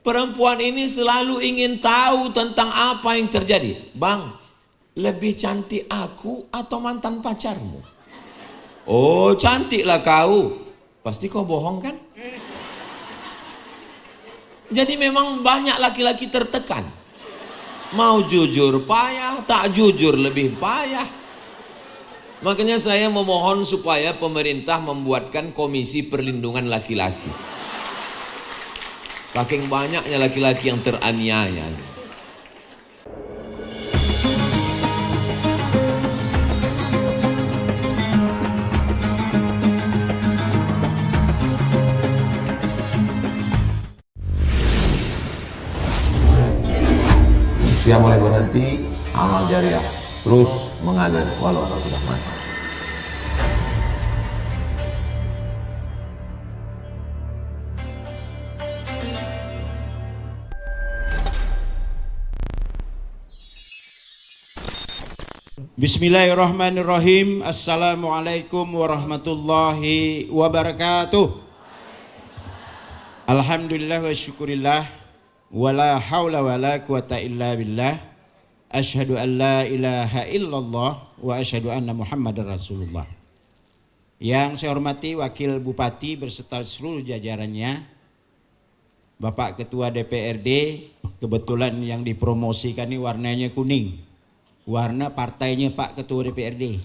Perempuan ini selalu ingin tahu tentang apa yang terjadi. Bang, lebih cantik aku atau mantan pacarmu? Oh, cantiklah kau. Pasti kau bohong kan? Jadi memang banyak laki-laki tertekan. Mau jujur payah, tak jujur lebih payah. Makanya saya memohon supaya pemerintah membuatkan komisi perlindungan laki-laki. Saking banyaknya laki-laki yang teraniaya. Usia mulai berhenti, amal jariah terus mengalir walau sudah mati. Bismillahirrahmanirrahim. Assalamualaikum warahmatullahi wabarakatuh. Alhamdulillah wa syukurillah. Wala hawla wala quwata illa billah. Asyhadu an la ilaha illallah wa asyhadu anna Muhammadar Rasulullah. Yang saya hormati Wakil Bupati beserta seluruh jajarannya, Bapak Ketua DPRD, kebetulan yang dipromosikan ini warnanya kuning. Warna partainya Pak Ketua DPRD.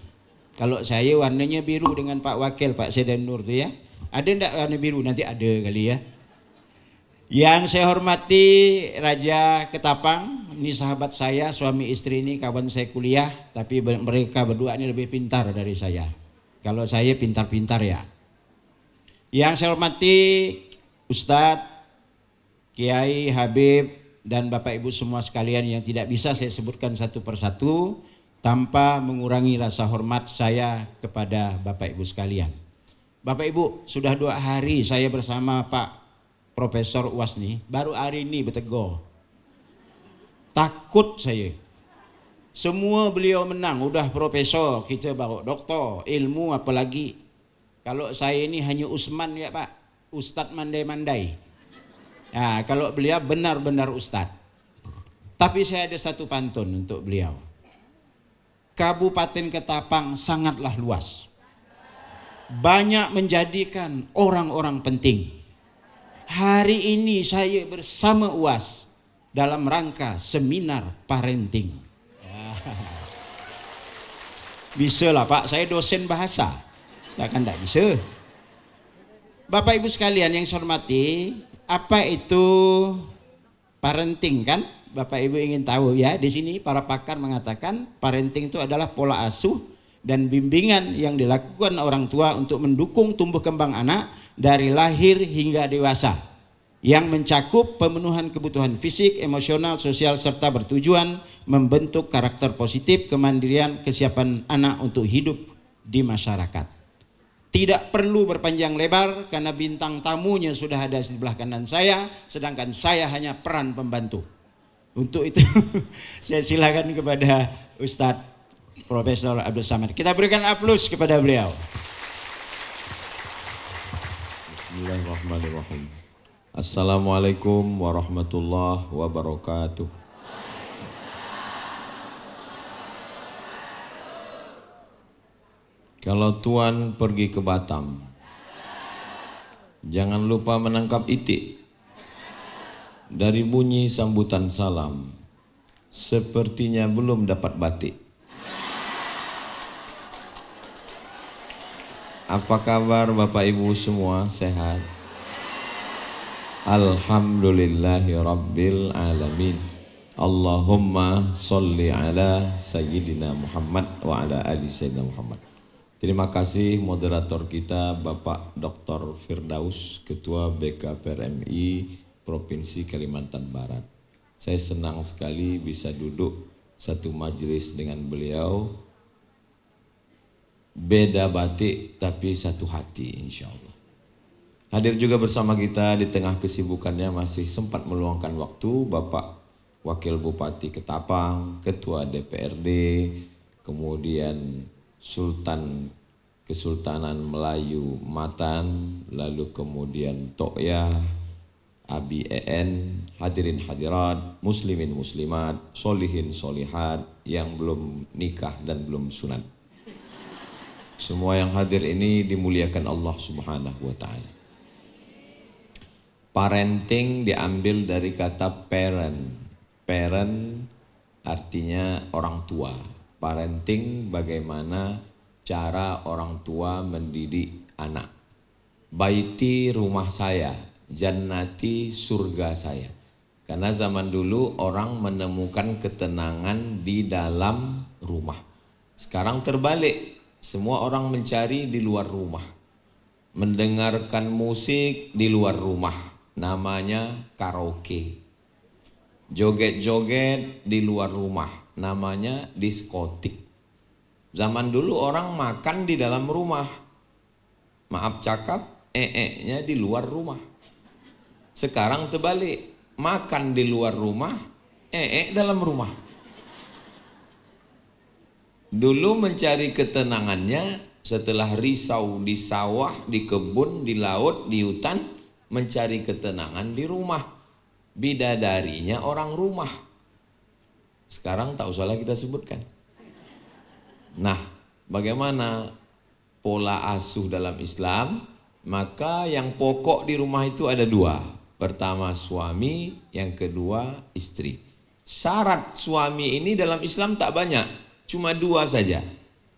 Kalau saya warnanya biru dengan Pak Wakil, Pak Sedan Nur tuh ya. Ada enggak warna biru? Nanti ada kali ya. Yang saya hormati Raja Ketapang, ini sahabat saya, suami istri ini kawan saya kuliah, tapi mereka berdua ini lebih pintar dari saya. Kalau saya pintar-pintar ya. Yang saya hormati Ustadz, Kiai, Habib, dan Bapak Ibu semua sekalian yang tidak bisa saya sebutkan satu persatu tanpa mengurangi rasa hormat saya kepada Bapak Ibu sekalian. Bapak Ibu, sudah 2 hari saya bersama Pak Profesor UAS nih, baru hari ini bertegur. Takut saya. Semua beliau menang, udah profesor, kita baru doktor, ilmu apalagi. Kalau saya ini hanya Usman ya Pak, Ustadz mandai-mandai. Nah, kalau beliau benar-benar Ustadz. Tapi saya ada satu pantun untuk beliau. Kabupaten Ketapang sangatlah luas. Banyak menjadikan orang-orang penting. Hari ini saya bersama UAS dalam rangka seminar parenting. Bisa lah Pak, saya dosen bahasa. Takkan tak bisa. Bapak Ibu sekalian yang saya hormati, apa itu parenting kan? Bapak Ibu ingin tahu ya. Di sini para pakar mengatakan parenting itu adalah pola asuh dan bimbingan yang dilakukan orang tua untuk mendukung tumbuh kembang anak dari lahir hingga dewasa, yang mencakup pemenuhan kebutuhan fisik, emosional, sosial serta bertujuan membentuk karakter positif, kemandirian, kesiapan anak untuk hidup di masyarakat. Tidak perlu berpanjang lebar karena bintang tamunya sudah ada di sebelah kanan saya, sedangkan saya hanya peran pembantu. Untuk itu saya silakan kepada Ustadz Profesor Abdul Samad. Kita berikan aplaus kepada beliau. Bismillahirrahmanirrahim. Assalamualaikum warahmatullahi wabarakatuh. Kalau Tuan pergi ke Batam, jangan lupa menangkap itik. Dari bunyi sambutan salam, sepertinya belum dapat batik. Apa kabar Bapak Ibu semua, sehat? Alhamdulillahi Rabbil Alamin. Allahumma sholli ala Sayyidina Muhammad wa ala ali Sayyidina Muhammad. Terima kasih moderator kita Bapak Dr. Firdaus, Ketua BKPRMI Provinsi Kalimantan Barat. Saya senang sekali bisa duduk satu majelis dengan beliau. Beda batik tapi satu hati insya Allah. Hadir juga bersama kita di tengah kesibukannya masih sempat meluangkan waktu Bapak Wakil Bupati Ketapang, Ketua DPRD, kemudian Kesultanan Melayu Matan, lalu kemudian Tokyah, Abi EN, hadirin hadirat, muslimin muslimat, solihin solihat yang belum nikah dan belum sunat. Semua yang hadir ini dimuliakan Allah Subhanahu wa taala. Parenting diambil dari kata parent. Parent artinya orang tua. Parenting bagaimana cara orang tua mendidik anak. Baiti rumah saya, jannati surga saya. Karena zaman dulu orang menemukan ketenangan di dalam rumah. Sekarang terbalik, semua orang mencari di luar rumah. Mendengarkan musik di luar rumah, namanya karaoke. Joget-joget di luar rumah, namanya diskotik. Zaman dulu orang makan di dalam rumah. Maaf cakap, nya di luar rumah. Sekarang terbalik, makan di luar rumah, dalam rumah. Dulu mencari ketenangannya setelah risau di sawah, di kebun, di laut, di hutan, mencari ketenangan di rumah. Bidadarinya orang rumah. Sekarang tak usah lagi kita sebutkan. Nah, bagaimana pola asuh dalam Islam? Maka yang pokok di rumah itu ada dua. Pertama suami, yang kedua istri. Syarat suami ini dalam Islam tak banyak, cuma dua saja.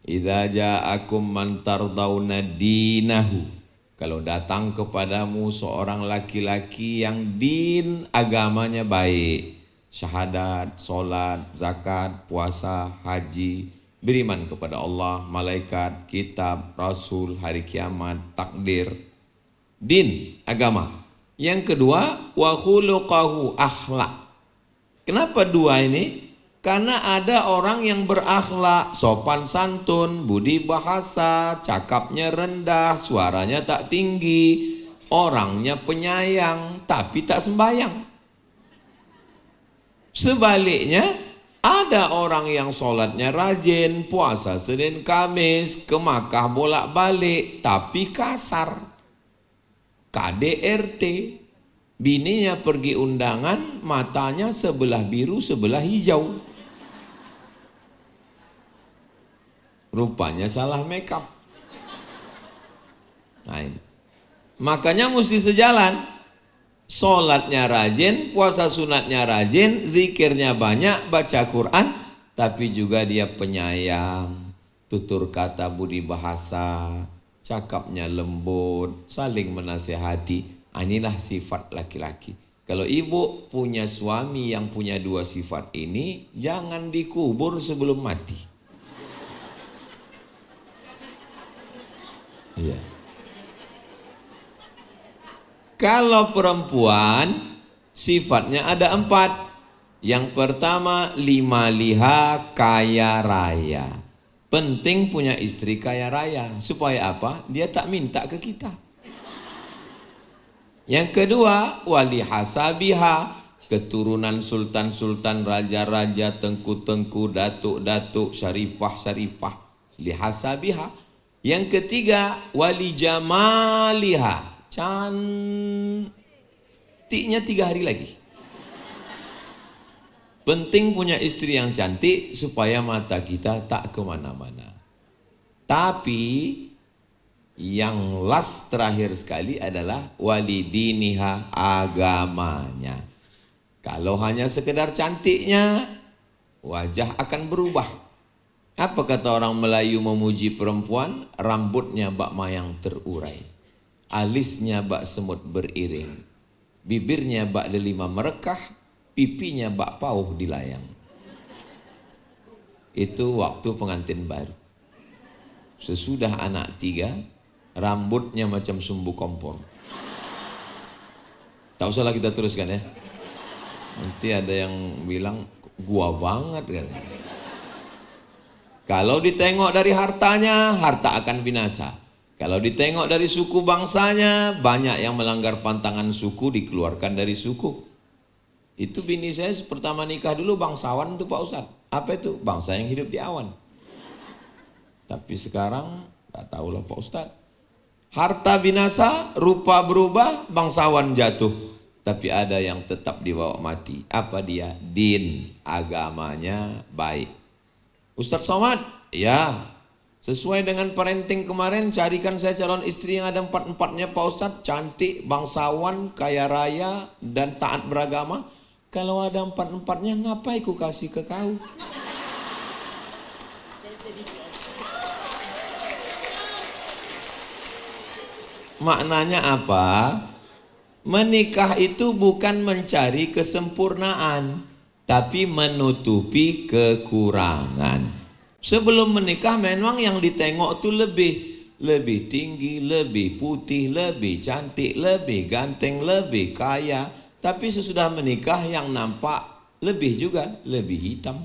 Idza ja'akum man tardawna dinahu. Kalau datang kepadamu seorang laki-laki yang din agamanya baik, syahadat, solat, zakat, puasa, haji, beriman kepada Allah, malaikat, kitab, rasul, hari kiamat, takdir, din, agama. Yang kedua, wa khuluqahu, akhlak. Kenapa dua ini? Karena ada orang yang berakhlak, sopan santun, budi bahasa, cakapnya rendah, suaranya tak tinggi, orangnya penyayang, tapi tak sembahyang. Sebaliknya, ada orang yang sholatnya rajin, puasa Senin Kamis, ke Makkah bolak-balik, tapi kasar. KDRT, bininya pergi undangan, matanya sebelah biru, sebelah hijau. Rupanya salah makeup. Nah, ini. Makanya mesti sejalan. Sholatnya rajin, puasa sunatnya rajin, zikirnya banyak, baca Quran, tapi juga dia penyayang, tutur kata budi bahasa, cakapnya lembut, saling menasihati. Inilah sifat laki-laki. Kalau ibu punya suami yang punya dua sifat ini, jangan dikubur sebelum mati. Iya. Kalau perempuan sifatnya ada 4. Yang pertama, lima liha, kaya raya. Penting punya istri kaya raya. Supaya apa? Dia tak minta ke kita. Yang kedua, wali hasabiha. Keturunan sultan-sultan, raja-raja, tengku-tengku, datuk-datuk, syarifah-syarifah. Lihasabiha. Yang ketiga, wali jamaliha, cantiknya 3 hari lagi. Penting punya istri yang cantik supaya mata kita tak kemana-mana. Tapi yang last terakhir sekali adalah wali diniha, agamanya. Kalau hanya sekedar cantiknya, wajah akan berubah. Apa kata orang Melayu memuji perempuan? Rambutnya bak mayang terurai, alisnya bak semut beriring, bibirnya bak delima merekah, pipinya bak pauh dilayang. Itu waktu pengantin baru. Sesudah anak 3, rambutnya macam sumbu kompor. Tak usahlah kita teruskan ya. Nanti ada yang bilang gua banget katanya. Kalau ditengok dari hartanya, harta akan binasa. Kalau ditengok dari suku bangsanya, banyak yang melanggar pantangan suku, dikeluarkan dari suku. Itu bini saya pertama nikah dulu bangsawan itu Pak Ustadz. Apa itu? Bangsa yang hidup di awan. Tapi sekarang tak tahulah Pak Ustadz. Harta binasa, rupa berubah, bangsawan jatuh. tapi ada yang tetap dibawa mati. Apa dia? Din, agamanya baik. Ustadz Somad, ya sesuai dengan parenting kemarin, carikan saya calon istri yang ada 4-4-nya Pak Ustadz, cantik, bangsawan, kaya raya, dan taat beragama. Kalau ada 4-4-nya, ngapain ku kasih ke kau? Maknanya apa? Menikah itu bukan mencari kesempurnaan, tapi menutupi kekurangan. Sebelum menikah memang yang ditengok tuh lebih tinggi, lebih putih, lebih cantik, lebih ganteng, lebih kaya. Tapi sesudah menikah yang nampak lebih juga, lebih hitam.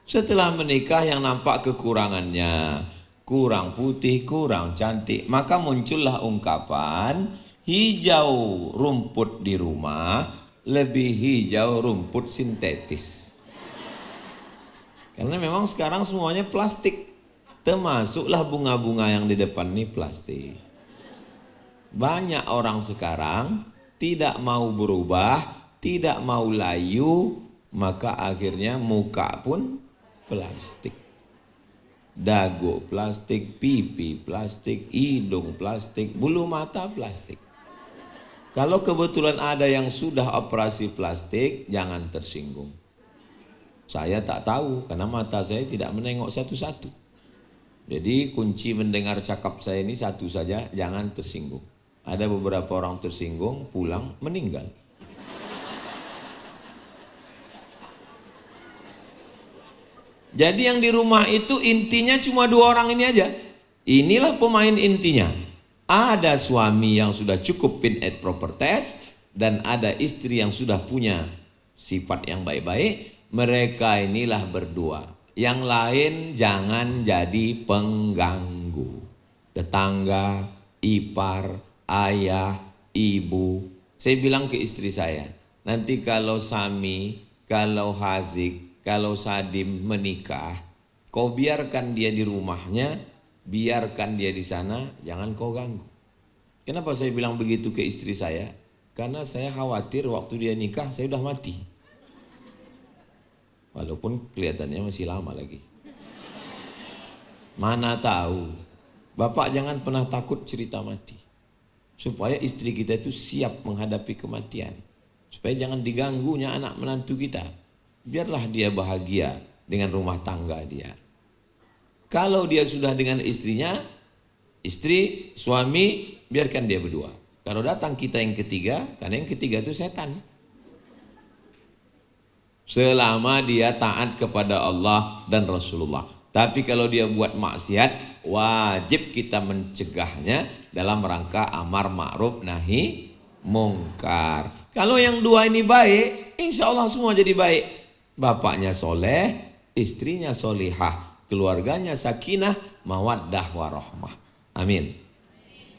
Setelah menikah yang nampak kekurangannya, kurang putih, kurang cantik, maka muncullah ungkapan hijau rumput di rumah lebih hijau rumput sintetis. Karena memang sekarang semuanya plastik, termasuklah bunga-bunga yang di depan ini plastik. Banyak orang sekarang tidak mau berubah, tidak mau layu, maka akhirnya muka pun plastik. Dagu plastik, pipi plastik, hidung plastik, bulu mata plastik. Kalau kebetulan ada yang sudah operasi plastik, jangan tersinggung. Saya tak tahu karena mata saya tidak menengok satu-satu. Jadi kunci mendengar cakap saya ini satu saja, jangan tersinggung. Ada beberapa orang tersinggung, pulang meninggal. Jadi yang di rumah itu intinya cuma 2 orang ini aja. Inilah pemain intinya. Ada suami yang sudah cukup fit and proper test, dan ada istri yang sudah punya sifat yang baik-baik. Mereka inilah berdua. Yang lain jangan jadi pengganggu. Tetangga, ipar, ayah, ibu. Saya bilang ke istri saya, nanti kalau Sami, kalau Hazik, kalau Sadim menikah, kau biarkan dia di rumahnya, biarkan dia di sana, jangan kau ganggu. Kenapa saya bilang begitu ke istri saya? Karena saya khawatir waktu dia nikah saya udah mati. Walaupun kelihatannya masih lama lagi. Mana tahu. Bapak jangan pernah takut cerita mati. Supaya istri kita itu siap menghadapi kematian. Supaya jangan diganggunya anak menantu kita. Biarlah dia bahagia dengan rumah tangga dia. Kalau dia sudah dengan istrinya, istri, suami, biarkan dia berdua. Kalau datang kita yang ketiga, karena yang ketiga itu setan. Selama dia taat kepada Allah dan Rasulullah. Tapi kalau dia buat maksiat, wajib kita mencegahnya dalam rangka amar ma'ruf nahi mungkar. Kalau yang 2 ini baik, insya Allah semua jadi baik. Bapaknya soleh, istrinya solihah, keluarganya sakinah, mawaddah warahmah. Amin.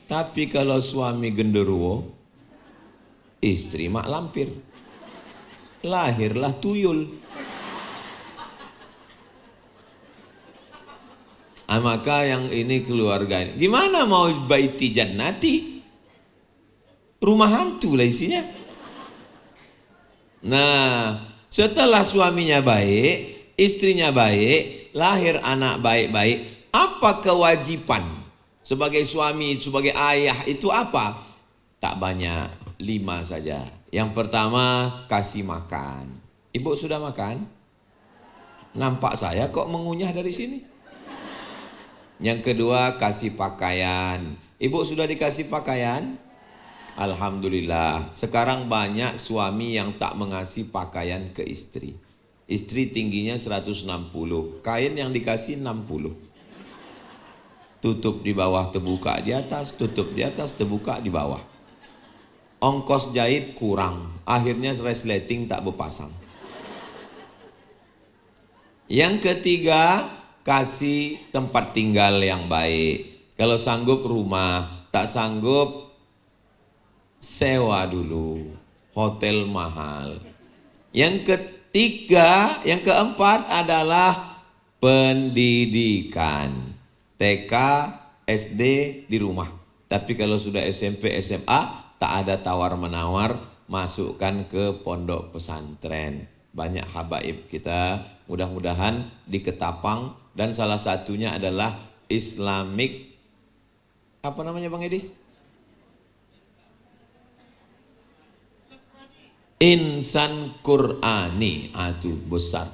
Tapi kalau suami genderuwo, istri mak lampir, lahirlah tuyul. Maka yang ini keluarga ini, gimana mau baiti jannati? Rumah hantu lah isinya. Nah, setelah suaminya baik, istrinya baik, lahir anak baik-baik, apa kewajiban sebagai suami, sebagai ayah itu apa? Tak banyak, 5 saja. Yang pertama, kasih makan. Ibu sudah makan? Nampak saya kok mengunyah dari sini. Yang kedua, kasih pakaian. Ibu sudah dikasih pakaian? Alhamdulillah. Sekarang banyak suami yang tak mengasih pakaian ke istri. Istri tingginya 160, kain yang dikasih 60. Tutup di bawah, terbuka di atas, tutup di atas, terbuka di bawah. Ongkos jahit kurang, akhirnya resleting tak berpasang. Yang ketiga, kasih tempat tinggal yang baik. Kalau sanggup rumah, tak sanggup sewa dulu, hotel mahal. Yang ketiga, yang keempat adalah pendidikan. TK, SD di rumah. Tapi kalau sudah SMP, SMA, tak ada tawar-menawar, masukkan ke pondok pesantren. Banyak habaib kita, mudah-mudahan di Ketapang, dan salah satunya adalah Islamic, apa namanya Bang Edi? Insan Qur'ani, itu besar.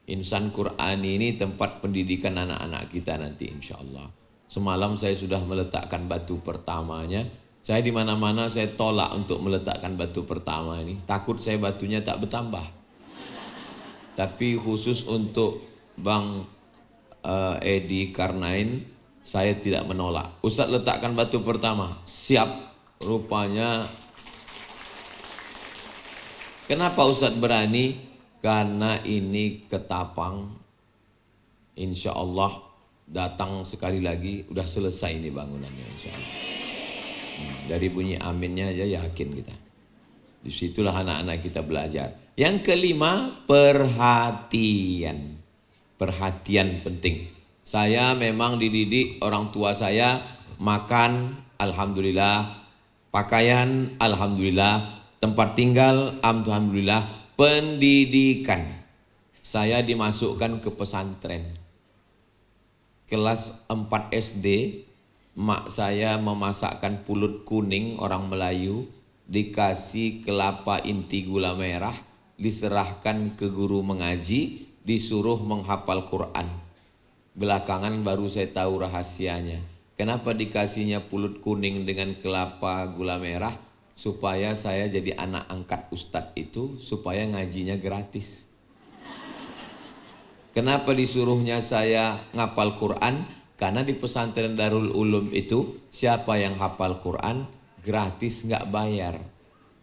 Insan Qur'ani ini tempat pendidikan anak-anak kita nanti insya Allah. Semalam saya sudah meletakkan batu pertamanya. Saya di mana-mana saya tolak untuk meletakkan batu pertama ini. Takut saya batunya tak bertambah. Tapi khusus untuk Bang Edi Karnain, saya tidak menolak. Ustadz letakkan batu pertama, siap. Rupanya, kenapa Ustadz berani? Karena ini Ketapang, insya Allah datang sekali lagi, udah selesai ini bangunannya insya Allah. Dari bunyi aminnya aja yakin kita. Disitulah anak-anak kita belajar. Yang kelima, perhatian. Perhatian penting. Saya memang dididik orang tua saya, makan alhamdulillah, pakaian alhamdulillah, tempat tinggal alhamdulillah, pendidikan. Saya dimasukkan ke pesantren. Kelas 4 SD, mak saya memasakkan pulut kuning orang Melayu, dikasih kelapa inti gula merah, diserahkan ke guru mengaji, disuruh menghafal Quran. Belakangan baru saya tahu rahasianya. Kenapa dikasihnya pulut kuning dengan kelapa gula merah? Supaya saya jadi anak angkat ustadz itu, supaya ngajinya gratis. Kenapa disuruhnya saya ngapal Quran? Karena di pesantren Darul Ulum itu, siapa yang hafal Quran gratis, nggak bayar.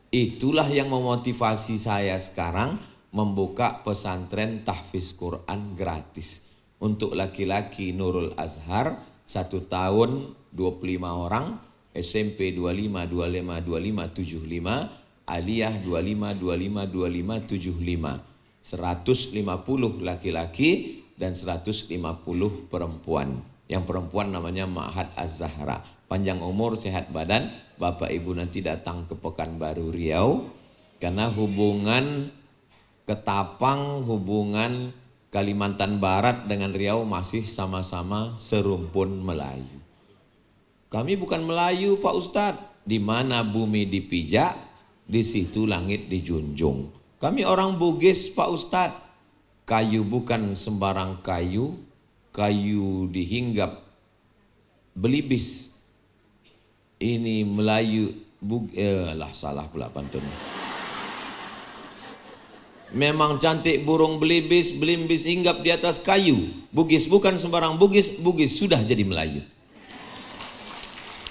Itulah yang memotivasi saya sekarang membuka pesantren tahfiz Quran gratis. Untuk laki-laki Nurul Azhar 1 tahun 25 orang, SMP 25, 25, 25, 75, Aliyah 25, 25, 25, 75. 150 laki-laki dan 150 perempuan. Yang perempuan namanya Ma'had Az-Zahra. Panjang umur, sehat badan. Bapak Ibu nanti datang ke Pekanbaru Riau. Karena hubungan Ketapang, hubungan Kalimantan Barat dengan Riau masih sama-sama serumpun Melayu. Kami bukan Melayu Pak Ustadz. Di mana bumi dipijak, di situ langit dijunjung. Kami orang Bugis Pak Ustadz. Kayu bukan sembarang kayu, kayu dihinggap belibis. Ini Melayu salah pula pantun. Memang cantik burung belibis, belimbis hinggap di atas kayu. Bugis bukan sembarang Bugis, Bugis sudah jadi Melayu.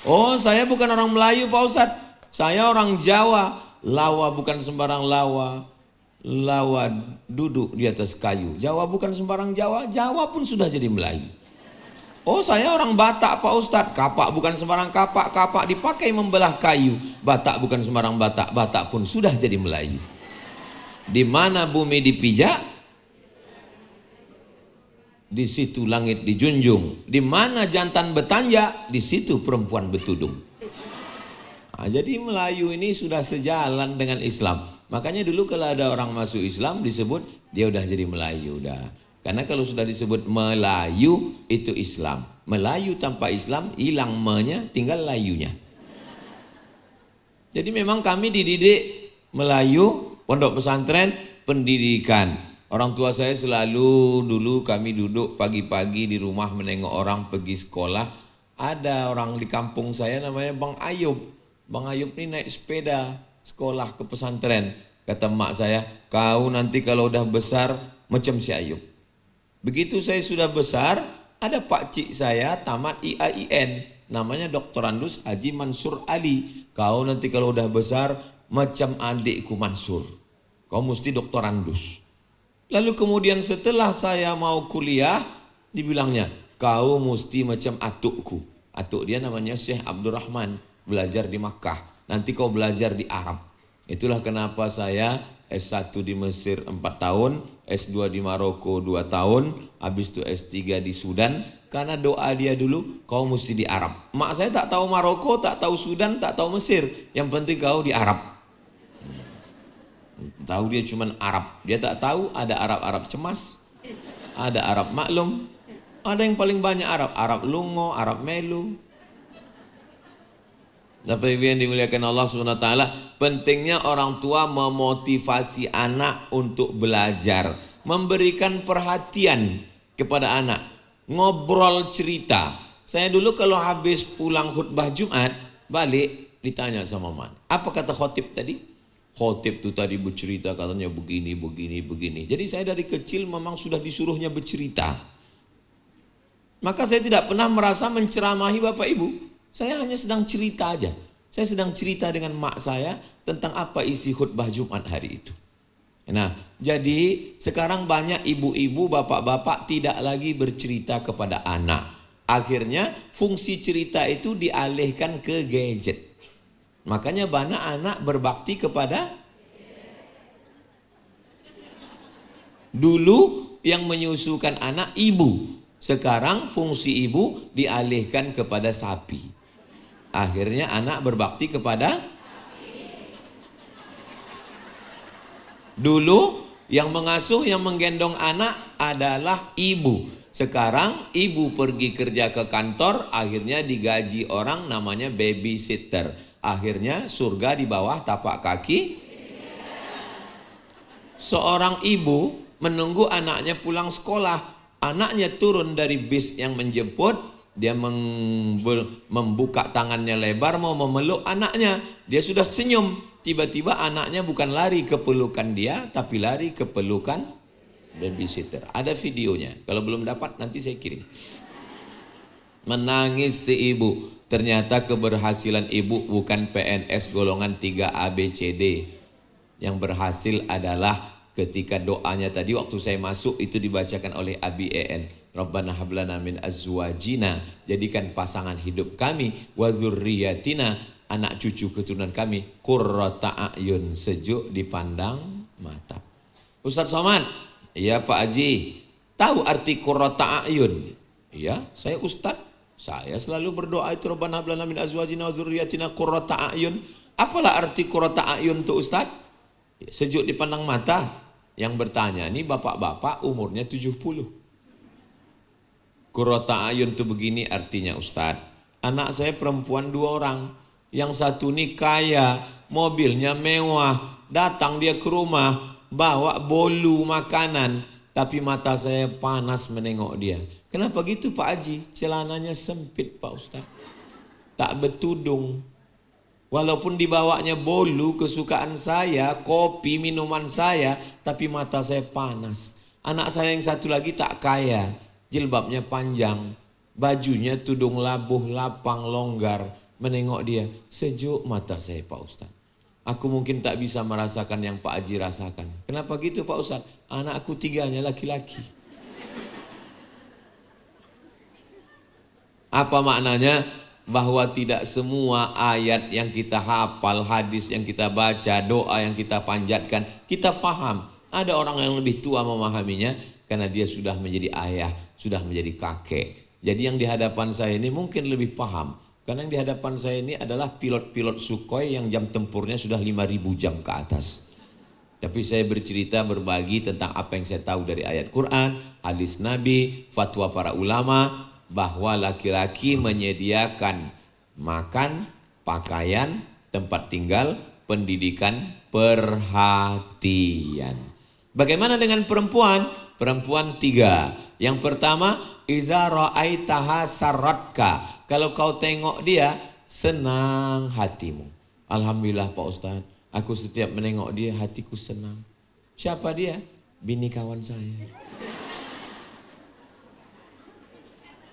Oh, saya bukan orang Melayu Pak Ustadz. Saya orang Jawa. Lawa bukan sembarang lawa. Lawa duduk di atas kayu. Jawa bukan sembarang Jawa. Jawa pun sudah jadi Melayu. Oh, saya orang Batak Pak Ustadz. Kapak bukan sembarang kapak. Kapak dipakai membelah kayu. Batak bukan sembarang Batak. Batak pun sudah jadi Melayu. Di mana bumi dipijak, di situ langit dijunjung. Di mana jantan bertanja, di situ perempuan bertudung. Nah, jadi Melayu ini sudah sejalan dengan Islam. Makanya dulu kalau ada orang masuk Islam disebut dia udah jadi Melayu udah. Karena kalau sudah disebut Melayu itu Islam. Melayu tanpa Islam hilang me-nya, tinggal layunya. Jadi memang kami dididik Melayu, pondok pesantren, pendidikan. Orang tua saya selalu dulu kami duduk pagi-pagi di rumah menengok orang pergi sekolah. Ada orang di kampung saya namanya Bang Ayub. Bang Ayub ini naik sepeda sekolah ke pesantren. Kata mak saya, kau nanti kalau udah besar macam si Ayub. Begitu saya sudah besar, ada pak cik saya tamat IAIN. Namanya Dr. Andus Haji Mansur Ali. Kau nanti kalau udah besar macam adikku Mansur. Kau mesti doktorandus. Lalu kemudian setelah saya mau kuliah, dibilangnya, kau mesti macam atukku. Atuk dia namanya Syekh Abdurrahman, belajar di Makkah. Nanti kau belajar di Arab. Itulah kenapa saya S1 di Mesir 4 tahun, S2 di Maroko 2 tahun, habis itu S3 di Sudan. Karena doa dia dulu, kau mesti di Arab. Mak saya tak tahu Maroko, tak tahu Sudan, tak tahu Mesir. Yang penting kau di Arab. Tahu dia cuman Arab. Dia tak tahu ada Arab-Arab cemas, ada Arab maklum, ada yang paling banyak Arab. Arab lungo, Arab melu. Tapi yang dimuliakan Allah SWT, pentingnya orang tua memotivasi anak untuk belajar, memberikan perhatian kepada anak, ngobrol cerita. Saya dulu kalau habis pulang khutbah Jumat, balik ditanya sama man, apa kata khotib tadi? Khotib itu tadi bercerita katanya begini, begini, begini. Jadi saya dari kecil memang sudah disuruhnya bercerita. Maka saya tidak pernah merasa menceramahi Bapak Ibu. Saya hanya sedang cerita aja. Saya sedang cerita dengan mak saya tentang apa isi khutbah Jumat hari itu. Nah, jadi sekarang banyak ibu-ibu, bapak-bapak tidak lagi bercerita kepada anak. Akhirnya fungsi cerita itu dialihkan ke gadget. Makanya banyak anak berbakti kepada dulu yang menyusukan anak ibu. Sekarang fungsi ibu dialihkan kepada sapi. Akhirnya anak berbakti kepada dulu yang mengasuh, yang menggendong anak adalah ibu. Sekarang ibu pergi kerja ke kantor, akhirnya digaji orang namanya babysitter. Akhirnya surga di bawah tapak kaki. Seorang ibu menunggu anaknya pulang sekolah. Anaknya turun dari bis yang menjemput, dia membuka tangannya lebar mau memeluk anaknya. Dia sudah senyum. Tiba-tiba anaknya bukan lari ke pelukan dia, tapi lari ke pelukan babysitter. Ada videonya. Kalau belum dapat nanti saya kirim. Menangis si ibu. Ternyata keberhasilan ibu bukan PNS golongan 3 ABCD. Yang berhasil adalah ketika doanya tadi waktu saya masuk itu dibacakan oleh Abi EN. Rabbana hablana min azwajina, jadikan pasangan hidup kami, wa dzurriyyatina, anak cucu keturunan kami, qurrata a'yun, sejuk dipandang mata. Ustaz Somad, iya Pak Haji, tahu arti qurrata a'yun? Iya, saya ustaz. Saya selalu berdoa itu Rabbana hab lana min azwajina wa dzurriyyatina qurrata a'yun. Apalah arti qurrata a'yun itu ustaz? Sejuk dipandang mata. Yang bertanya ini bapak-bapak umurnya 70. Qurrata a'yun itu begini artinya ustaz. Anak saya perempuan 2 orang. Yang satu ini kaya, mobilnya mewah, datang dia ke rumah, bawa bolu makanan, tapi mata saya panas menengok dia. Kenapa gitu Pak Haji? Celananya sempit Pak Ustaz, tak bertudung. Walaupun dibawanya bolu kesukaan saya, kopi minuman saya, tapi mata saya panas. Anak saya yang satu lagi tak kaya, jilbabnya panjang, bajunya tudung labuh, lapang, longgar. Menengok dia, sejuk mata saya Pak Ustaz. Aku mungkin tak bisa merasakan yang Pak Haji rasakan. Kenapa gitu Pak Ustaz? Anakku 3-nya laki-laki. Apa maknanya? Bahwa tidak semua ayat yang kita hafal, hadis yang kita baca, doa yang kita panjatkan, kita faham. Ada orang yang lebih tua memahaminya karena dia sudah menjadi ayah, sudah menjadi kakek. Jadi yang di hadapan saya ini mungkin lebih paham. Karena yang di hadapan saya ini adalah pilot-pilot Sukhoi yang jam tempurnya sudah 5.000 jam ke atas. Tapi saya bercerita berbagi tentang apa yang saya tahu dari ayat Quran, hadis Nabi, fatwa para ulama, bahwa laki-laki menyediakan makan, pakaian, tempat tinggal, pendidikan, perhatian. Bagaimana dengan perempuan? Perempuan 3. Yang pertama, iza ra'aitaha sarratka. Kalau kau tengok dia, senang hatimu. Alhamdulillah Pak Ustaz, aku setiap menengok dia hatiku senang. Siapa dia? Bini kawan saya.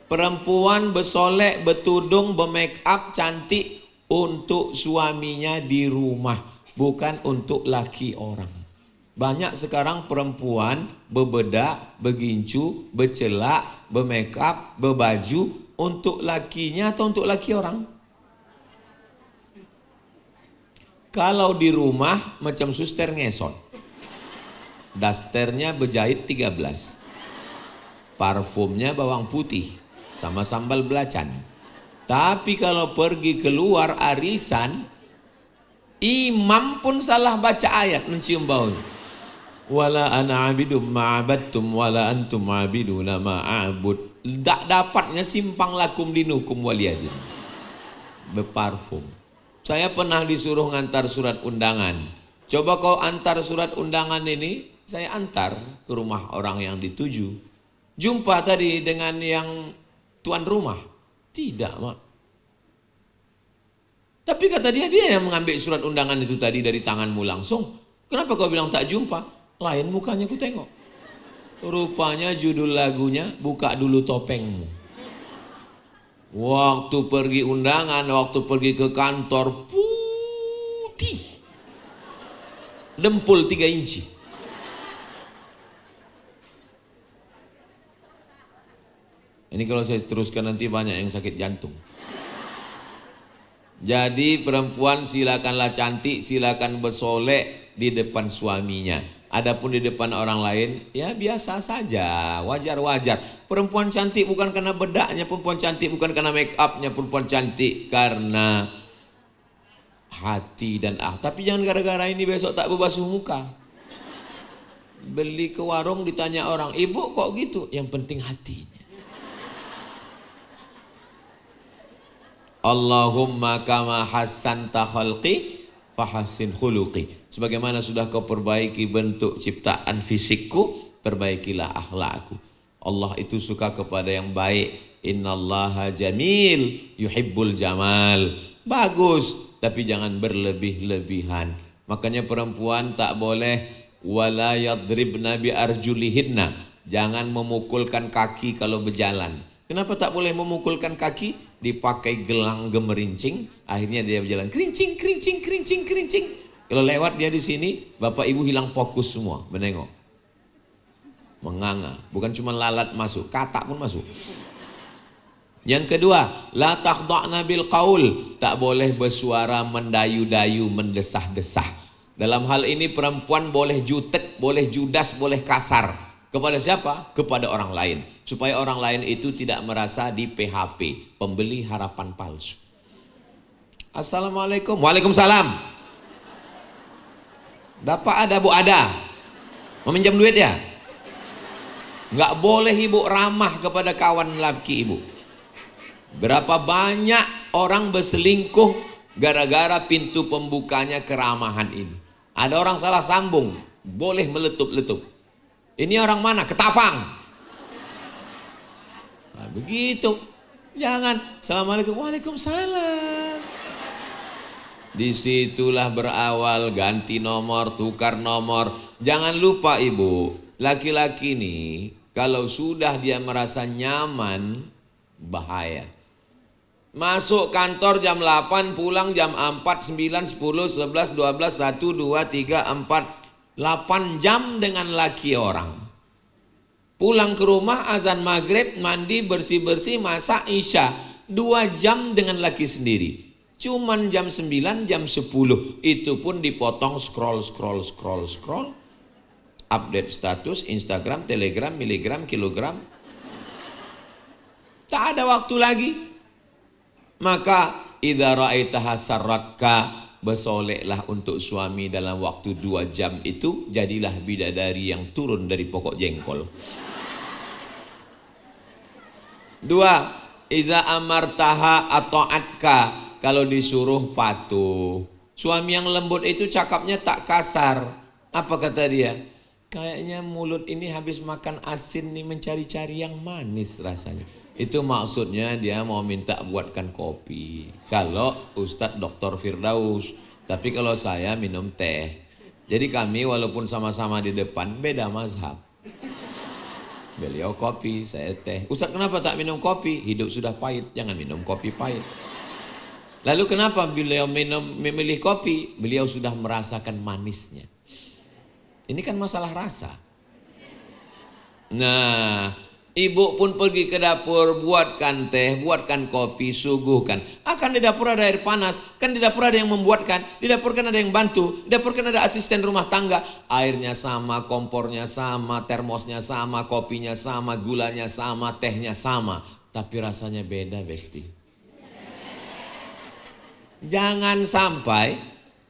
Perempuan bersolek, bertudung, bermake up, cantik untuk suaminya di rumah, bukan untuk laki orang. Banyak sekarang perempuan berbedak, bergincu, bercelak, bermake up, berbaju untuk lakinya atau untuk laki orang. Kalau di rumah macam suster ngesot, dasternya berjahit 13, parfumnya bawang putih, sama sambal belacan. Tapi kalau pergi keluar arisan, imam pun salah baca ayat, mencium bau. Wala ana abidum ma'abadtum wala antum abiduna ma'abud. Tak dapatnya simpang lakum dinukum waliyadin. Berparfum. Saya pernah disuruh ngantar surat undangan. Coba kau antar surat undangan ini, saya antar ke rumah orang yang dituju. Jumpa tadi dengan yang tuan rumah. Tidak, Mak. Tapi kata dia yang mengambil surat undangan itu tadi dari tanganmu langsung. Kenapa kau bilang tak jumpa? Lain mukanya ku tengok. Rupanya judul lagunya buka dulu topengmu. Waktu pergi undangan, waktu pergi ke kantor putih. Dempul 3 inci. Ini kalau saya teruskan nanti banyak yang sakit jantung. Jadi perempuan silakanlah cantik, silakan bersolek di depan suaminya. Adapun di depan orang lain, ya biasa saja, wajar-wajar. Perempuan cantik bukan karena bedaknya, perempuan cantik bukan karena make upnya, perempuan cantik karena hati dan Tapi jangan gara-gara ini besok tak berbasuh muka. Beli ke warung ditanya orang, ibu kok gitu? Yang penting hatinya. Allahumma kama hassanta khalqi fahassin khuluqi. Sebagaimana sudah kau perbaiki bentuk ciptaan fisikku, perbaikilah akhlakku. Allah itu suka kepada yang baik. Innallaha jamil yuhibbul jamal. Bagus, tapi jangan berlebih-lebihan. Makanya perempuan tak boleh wala yadribna bi arjulihinna. Jangan memukulkan kaki kalau berjalan. Kenapa tak boleh memukulkan kaki? Dipakai gelang gemerincing, akhirnya dia berjalan kerincing, kerincing, kerincing, kerincing. Kalau lewat dia di sini, bapak ibu hilang fokus semua menengok, menganga. Bukan cuma lalat masuk, katak pun masuk. Yang kedua, la takhda'na bil qaul, tak boleh bersuara mendayu-dayu, mendesah-desah. Dalam hal ini perempuan boleh jutek, boleh judas, boleh kasar. Kepada siapa? Kepada orang lain. Supaya orang lain itu tidak merasa di PHP, pembeli harapan palsu. Assalamualaikum. Waalaikumsalam. Dapat ada bu ada. Meminjam duit ya? Nggak boleh ibu ramah kepada kawan laki ibu. Berapa banyak orang berselingkuh gara-gara pintu pembukanya keramahan ini. Ada orang salah sambung, boleh meletup-letup. Ini orang mana? Ketapang. Nah, begitu. Jangan. Assalamualaikum. Waalaikumsalam. Disitulah berawal ganti nomor, tukar nomor. Jangan lupa ibu, laki-laki ini kalau sudah dia merasa nyaman, bahaya. Masuk kantor jam 8, pulang jam 4, 9, 10, 11, 12, 1, 2, 3, 4. 8 jam dengan laki orang. Pulang ke rumah azan maghrib, mandi, bersih-bersih, masak isya. 2 jam dengan laki sendiri. Cuman jam 9, jam 10. Itu pun dipotong scroll. Update status, Instagram, Telegram, miligram, kilogram. Tak ada waktu lagi. Maka idza ra'aitaha sarratka, bersoleklah untuk suami dalam waktu 2 jam itu. Jadilah bidadari yang turun dari pokok jengkol. 2. Iza amartaha ata'atka, kalau disuruh patuh. Suami yang lembut itu cakapnya tak kasar. Apa kata dia? Kayaknya mulut ini habis makan asin nih, mencari-cari yang manis rasanya. Itu maksudnya dia mau minta buatkan kopi. Kalau Ustadz Dr. Firdaus. Tapi kalau saya minum teh. Jadi kami walaupun sama-sama di depan, beda mazhab. Beliau kopi, saya teh. Ustadz kenapa tak minum kopi? Hidup sudah pahit, jangan minum kopi pahit. Lalu kenapa beliau memilih kopi? Beliau sudah merasakan manisnya. Ini kan masalah rasa. Nah, ibu pun pergi ke dapur, buatkan teh, buatkan kopi, suguhkan. Akan di dapur ada air panas, kan di dapur ada yang membuatkan, di dapur kan ada yang bantu, di dapur kan ada asisten rumah tangga. Airnya sama, kompornya sama, termosnya sama, kopinya sama, gulanya sama, tehnya sama. tapi rasanya beda, Besti. Jangan sampai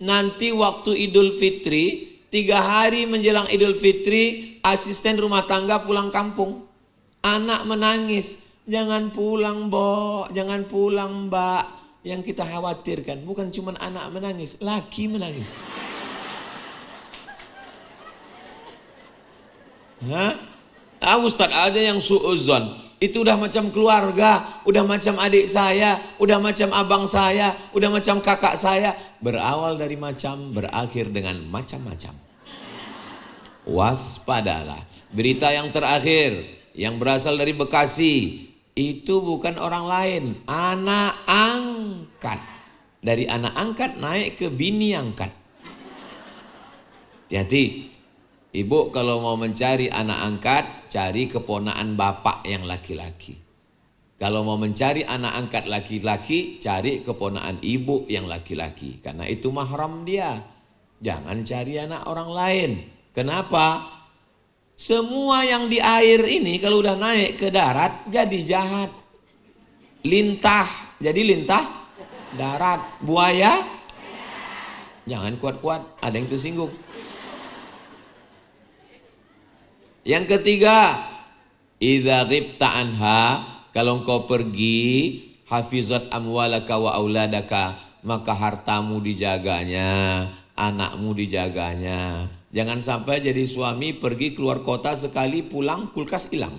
nanti waktu Idul Fitri, 3 hari menjelang Idul Fitri, asisten rumah tangga pulang kampung. Anak menangis, jangan pulang Mbok, jangan pulang Mbak. Yang kita khawatirkan bukan cuma anak menangis, laki menangis. Ustadz ada yang suuzon. Itu udah macam keluarga, udah macam adik saya, udah macam abang saya, udah macam kakak saya. Berawal dari macam, berakhir dengan macam-macam. Waspadalah. Berita yang terakhir, yang berasal dari Bekasi, itu bukan orang lain, anak angkat. Dari anak angkat naik ke bini angkat. Hati-hati. Ibu kalau mau mencari anak angkat, cari keponaan bapak yang laki-laki. Kalau mau mencari anak angkat laki-laki, cari keponaan ibu yang laki-laki. Karena itu mahram dia. Jangan cari anak orang lain. Kenapa? Semua yang di air ini kalau udah naik ke darat jadi jahat. Lintah, jadi lintah darat. Buaya, jangan kuat-kuat, ada yang tersinggung. Yang ketiga, idza ghibta anha, kalau engkau pergi, hafizat amwalaka wa auladaka, maka hartamu dijaganya, anakmu dijaganya. Jangan sampai jadi suami pergi keluar kota sekali, pulang kulkas hilang.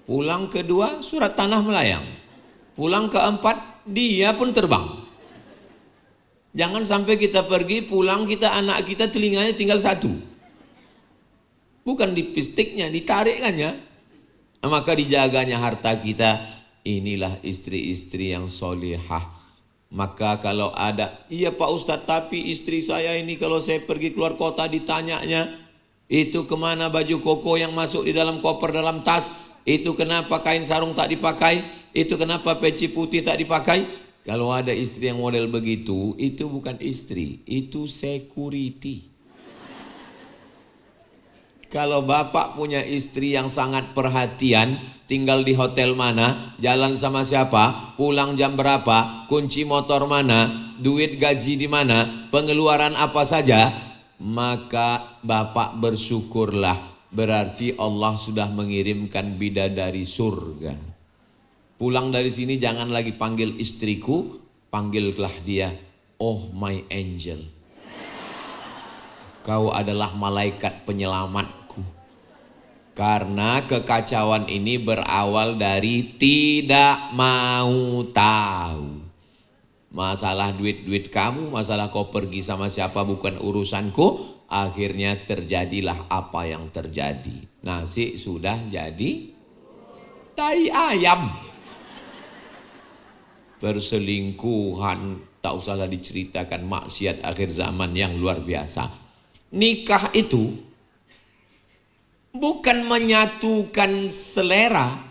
Pulang kedua, surat tanah melayang. Pulang keempat, dia pun terbang. Jangan sampai kita pergi, pulang kita, anak kita telinganya tinggal satu. Bukan dipistiknya, ditarikannya. Maka dijaganya harta kita. Inilah istri-istri yang solihah. Maka kalau ada, iya Pak Ustadz, tapi istri saya ini kalau saya pergi keluar kota ditanyanya, itu kemana baju koko yang masuk di dalam koper dalam tas, itu kenapa kain sarung tak dipakai, itu kenapa peci putih tak dipakai. Kalau ada istri yang model begitu, itu bukan istri, itu security. Kalau bapak punya istri yang sangat perhatian, tinggal di hotel mana, jalan sama siapa, pulang jam berapa, kunci motor mana, duit gaji di mana, pengeluaran apa saja, maka bapak bersyukurlah. Berarti Allah sudah mengirimkan bidadari surga. Pulang dari sini jangan lagi panggil istriku, panggillah dia, oh my angel. Kau adalah malaikat penyelamatku. Karena kekacauan ini berawal dari tidak mau tahu. Masalah duit-duit kamu, masalah kau pergi sama siapa bukan urusanku. Akhirnya terjadilah apa yang terjadi. Nasi sudah jadi tai ayam. Perselingkuhan, tak usahlah diceritakan, maksiat akhir zaman yang luar biasa. Nikah itu bukan menyatukan selera.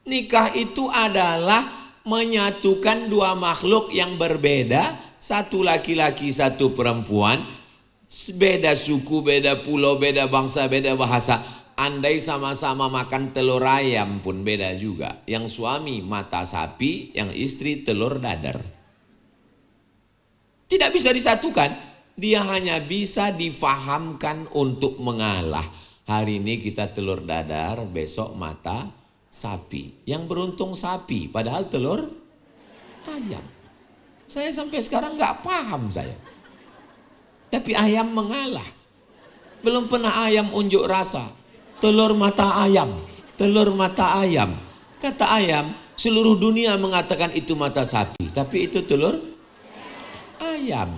Nikah itu adalah menyatukan dua makhluk yang berbeda. Satu laki-laki, satu perempuan. Beda suku, beda pulau, beda bangsa, beda bahasa. Andai sama-sama makan telur ayam pun beda juga. Yang suami mata sapi, yang istri telur dadar. Tidak bisa disatukan. Dia hanya bisa difahamkan untuk mengalah. Hari ini kita telur dadar, besok mata sapi. Yang beruntung sapi, padahal telur ayam. Saya sampai sekarang nggak paham saya. Tapi ayam mengalah. Belum pernah ayam unjuk rasa. Telur mata ayam, telur mata ayam. Kata ayam, seluruh dunia mengatakan itu mata sapi, tapi itu telur ayam.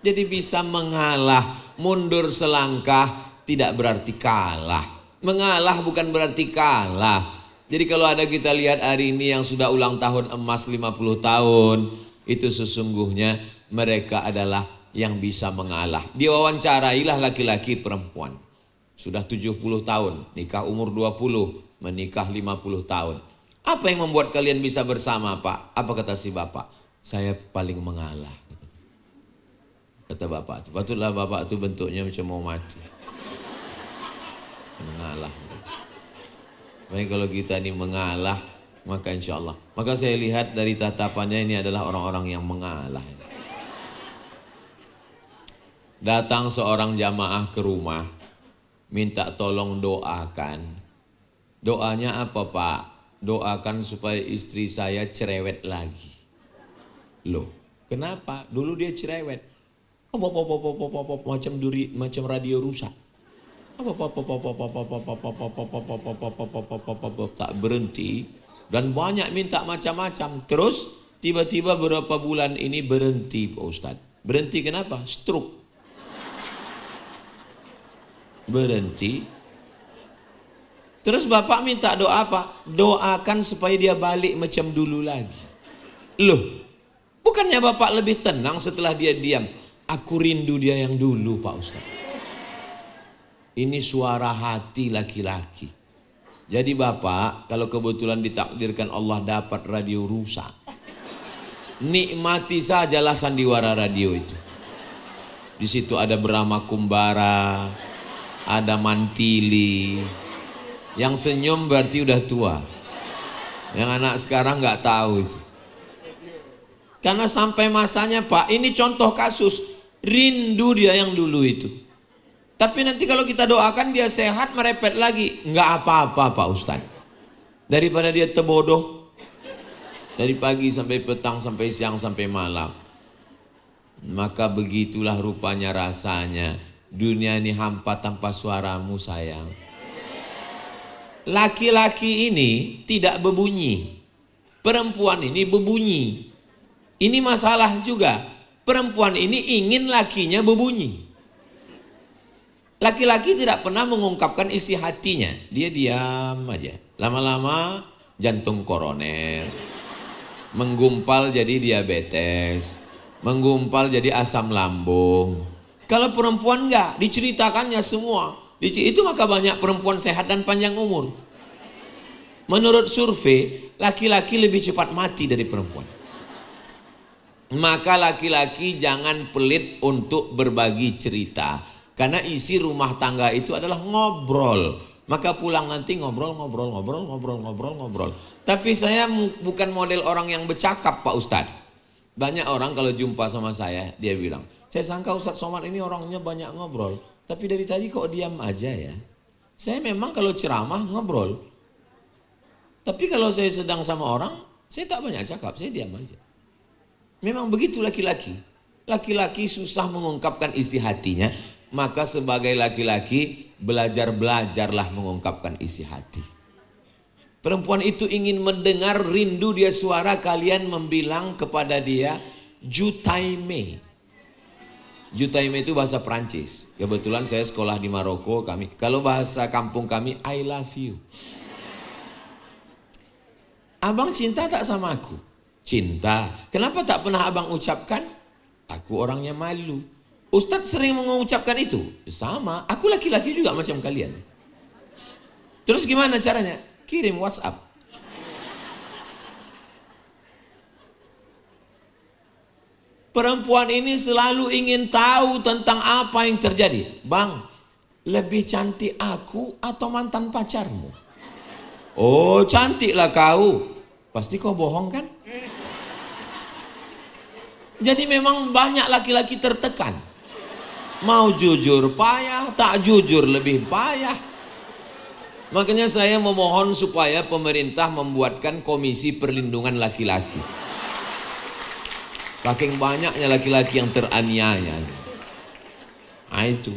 Jadi bisa mengalah, mundur selangkah tidak berarti kalah. Mengalah bukan berarti kalah. Jadi kalau ada kita lihat hari ini yang sudah ulang tahun emas 50 tahun, itu sesungguhnya mereka adalah yang bisa mengalah. Diwawancarailah laki-laki perempuan. Sudah 70 tahun, nikah umur 20, menikah 50 tahun. Apa yang membuat kalian bisa bersama, Pak? Apa kata si bapak? Saya paling mengalah. Kata bapak, patutlah bapak itu bentuknya macam mau mati. Mengalah. Makanya kalau kita ini mengalah, Maka insya Allah. Maka saya lihat dari tatapannya ini adalah orang-orang yang mengalah. Datang seorang jamaah ke rumah, minta tolong doakan. Doanya apa Pak? Doakan supaya istri saya cerewet lagi. Loh, kenapa? Dulu dia cerewet. Macam duri, macam radio rusak. Tak berhenti dan banyak minta macam-macam. Terus tiba-tiba beberapa bulan ini berhenti Pak Ustadz. Berhenti kenapa? Stroke. Berhenti. Terus bapak minta doa apa? Doakan supaya dia balik macam dulu lagi. Loh, bukannya bapak lebih tenang setelah dia diam? Aku rindu dia yang dulu Pak Ustaz. Ini suara hati laki-laki. Jadi bapak, kalau kebetulan ditakdirkan Allah dapat radio rusak, nikmati sajalah sandiwara radio itu. Di situ ada Brahma Kumbara, ada Mantili. Yang senyum berarti udah tua. Yang anak sekarang nggak tahu itu. Karena sampai masanya Pak, ini contoh kasus, rindu dia yang dulu itu. Tapi nanti kalau kita doakan dia sehat, merepet lagi, nggak apa-apa Pak Ustadz. Daripada dia terbodoh dari pagi sampai petang, sampai siang, sampai malam. Maka begitulah rupanya rasanya. Dunia ini hampa tanpa suaramu sayang. Laki-laki ini tidak berbunyi, perempuan ini berbunyi. Ini masalah juga. Perempuan ini ingin lakinya berbunyi. Laki-laki tidak pernah mengungkapkan isi hatinya. Dia diam aja. Lama-lama jantung koroner, menggumpal jadi diabetes, menggumpal jadi asam lambung. Kalau perempuan enggak, diceritakannya semua. Itu maka banyak perempuan sehat dan panjang umur. Menurut survei, laki-laki lebih cepat mati dari perempuan. Maka laki-laki jangan pelit untuk berbagi cerita. Karena isi rumah tangga itu adalah ngobrol. Maka pulang nanti ngobrol. Tapi saya bukan model orang yang bercakap Pak Ustadz. Banyak orang kalau jumpa sama saya, dia bilang, saya sangka Ustadz Somad ini orangnya banyak ngobrol. Tapi dari tadi kok diam aja ya. Saya memang kalau ceramah ngobrol. Tapi kalau saya sedang sama orang, saya tak banyak cakap, saya diam aja. Memang begitu laki-laki. Laki-laki susah mengungkapkan isi hatinya. Maka sebagai laki-laki, belajarlah mengungkapkan isi hati. Perempuan itu ingin mendengar rindu dia suara kalian membilang kepada dia, Jutaime. Jutaime itu bahasa Perancis. Kebetulan saya sekolah di Maroko. Kalau bahasa kampung kami, I love you. Abang cinta tak sama aku? Cinta. Kenapa tak pernah abang ucapkan? Aku orangnya malu. Ustadz sering mengucapkan itu. Sama, aku laki-laki juga macam kalian. Terus gimana caranya? Kirim WhatsApp. Perempuan ini selalu ingin tahu tentang apa yang terjadi. Bang, lebih cantik aku atau mantan pacarmu? Oh, cantiklah kau. Pasti kau bohong kan? Jadi memang banyak laki-laki tertekan. Mau jujur payah, tak jujur lebih payah. Makanya saya memohon supaya pemerintah membuatkan komisi perlindungan laki-laki. Saking banyaknya laki-laki yang teraniaya. Nah itu.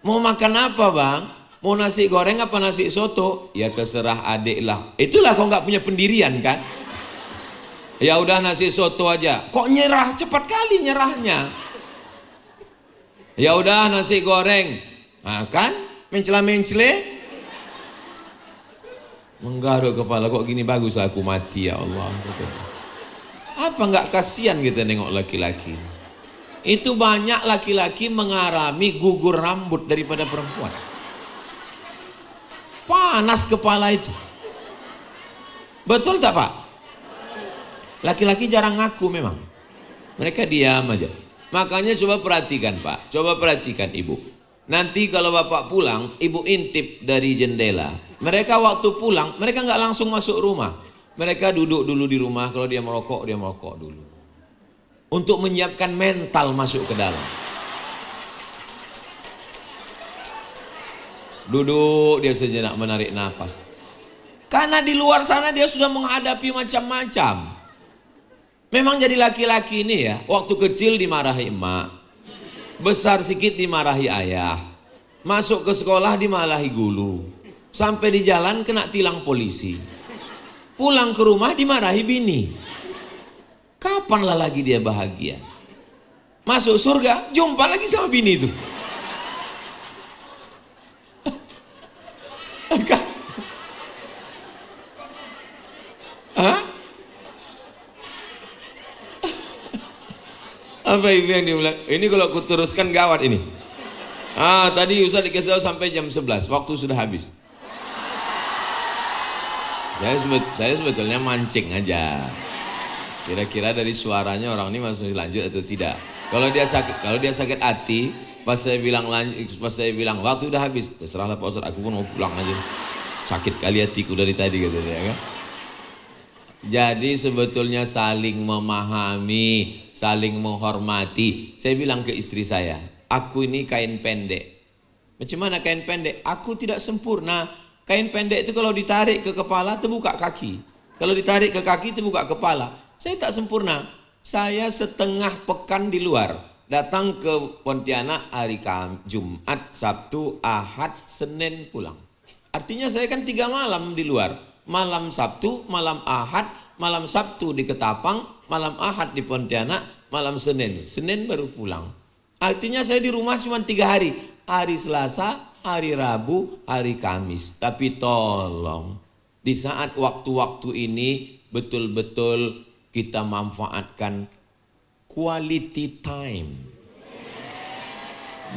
Mau makan apa bang? Mau nasi goreng apa nasi soto? Ya terserah adik lah. Itulah kau nggak punya pendirian kan? Ya udah nasi soto aja. Kok nyerah? Cepat kali nyerahnya. Ya udah nasi goreng. Nah kan? Mencela-mencele. Menggaruk kepala, kok gini bagus aku mati ya Allah. Betul. Apa nggak kasihan kita nengok laki-laki? Itu banyak laki-laki mengalami gugur rambut daripada perempuan. Panas kepala itu. Betul tak Pak? Laki-laki jarang ngaku memang. Mereka diam aja. Makanya coba perhatikan Pak. Coba perhatikan Ibu. Nanti kalau Bapak pulang, Ibu intip dari jendela. Mereka waktu pulang, mereka nggak langsung masuk rumah. Mereka duduk dulu di rumah, kalau dia merokok dulu. Untuk menyiapkan mental masuk ke dalam. Duduk dia sejenak menarik napas. Karena di luar sana dia sudah menghadapi macam-macam. Memang jadi laki-laki ini ya, waktu kecil dimarahi emak, besar sedikit dimarahi ayah, masuk ke sekolah dimarahi guru, sampai di jalan kena tilang polisi, pulang ke rumah dimarahi bini. Kapanlah lagi dia bahagia? Masuk surga jumpa lagi sama bini itu. Hah? Apa ibu yang dia bilang? Ini kalau aku teruskan gawat ini. Tadi Ustaz dikasih tahu sampai jam 11, waktu sudah habis. Saya sebetulnya mancing aja. Kira-kira dari suaranya orang ini masih lanjut atau tidak. Kalau dia sakit hati, pas saya bilang waktu udah habis, terserahlah Pak Ustaz, aku pun mau pulang aja. Sakit kali hatiku dari tadi katanya kan. Jadi sebetulnya saling memahami, saling menghormati. Saya bilang ke istri saya, aku ini kain pendek. Macam mana kain pendek? Aku tidak sempurna. Kain pendek itu kalau ditarik ke kepala terbuka kaki. Kalau ditarik ke kaki terbuka kepala. Saya tak sempurna. Saya setengah pekan di luar. Datang ke Pontianak hari Jumat, Sabtu, Ahad, Senin pulang. Artinya saya kan 3 malam di luar. Malam Sabtu, malam Ahad, malam Sabtu di Ketapang, malam Ahad di Pontianak, malam Senin baru pulang. Artinya saya di rumah cuma 3 hari. Hari Selasa, hari Rabu, hari Kamis. Tapi tolong, di saat waktu-waktu ini betul-betul kita manfaatkan quality time.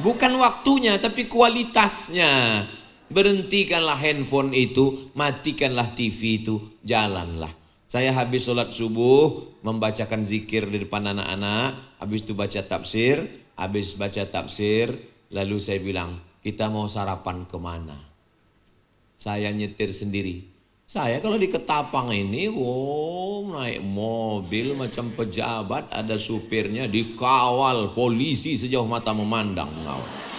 Bukan waktunya, tapi kualitasnya. Berhentikanlah handphone itu, matikanlah TV itu, jalanlah. Saya habis sholat subuh, membacakan zikir di depan anak-anak, habis itu baca tafsir, lalu saya bilang, kita mau sarapan kemana? Saya nyetir sendiri. Saya kalau di Ketapang ini, naik mobil macam pejabat, ada supirnya, dikawal polisi sejauh mata memandang mengawal.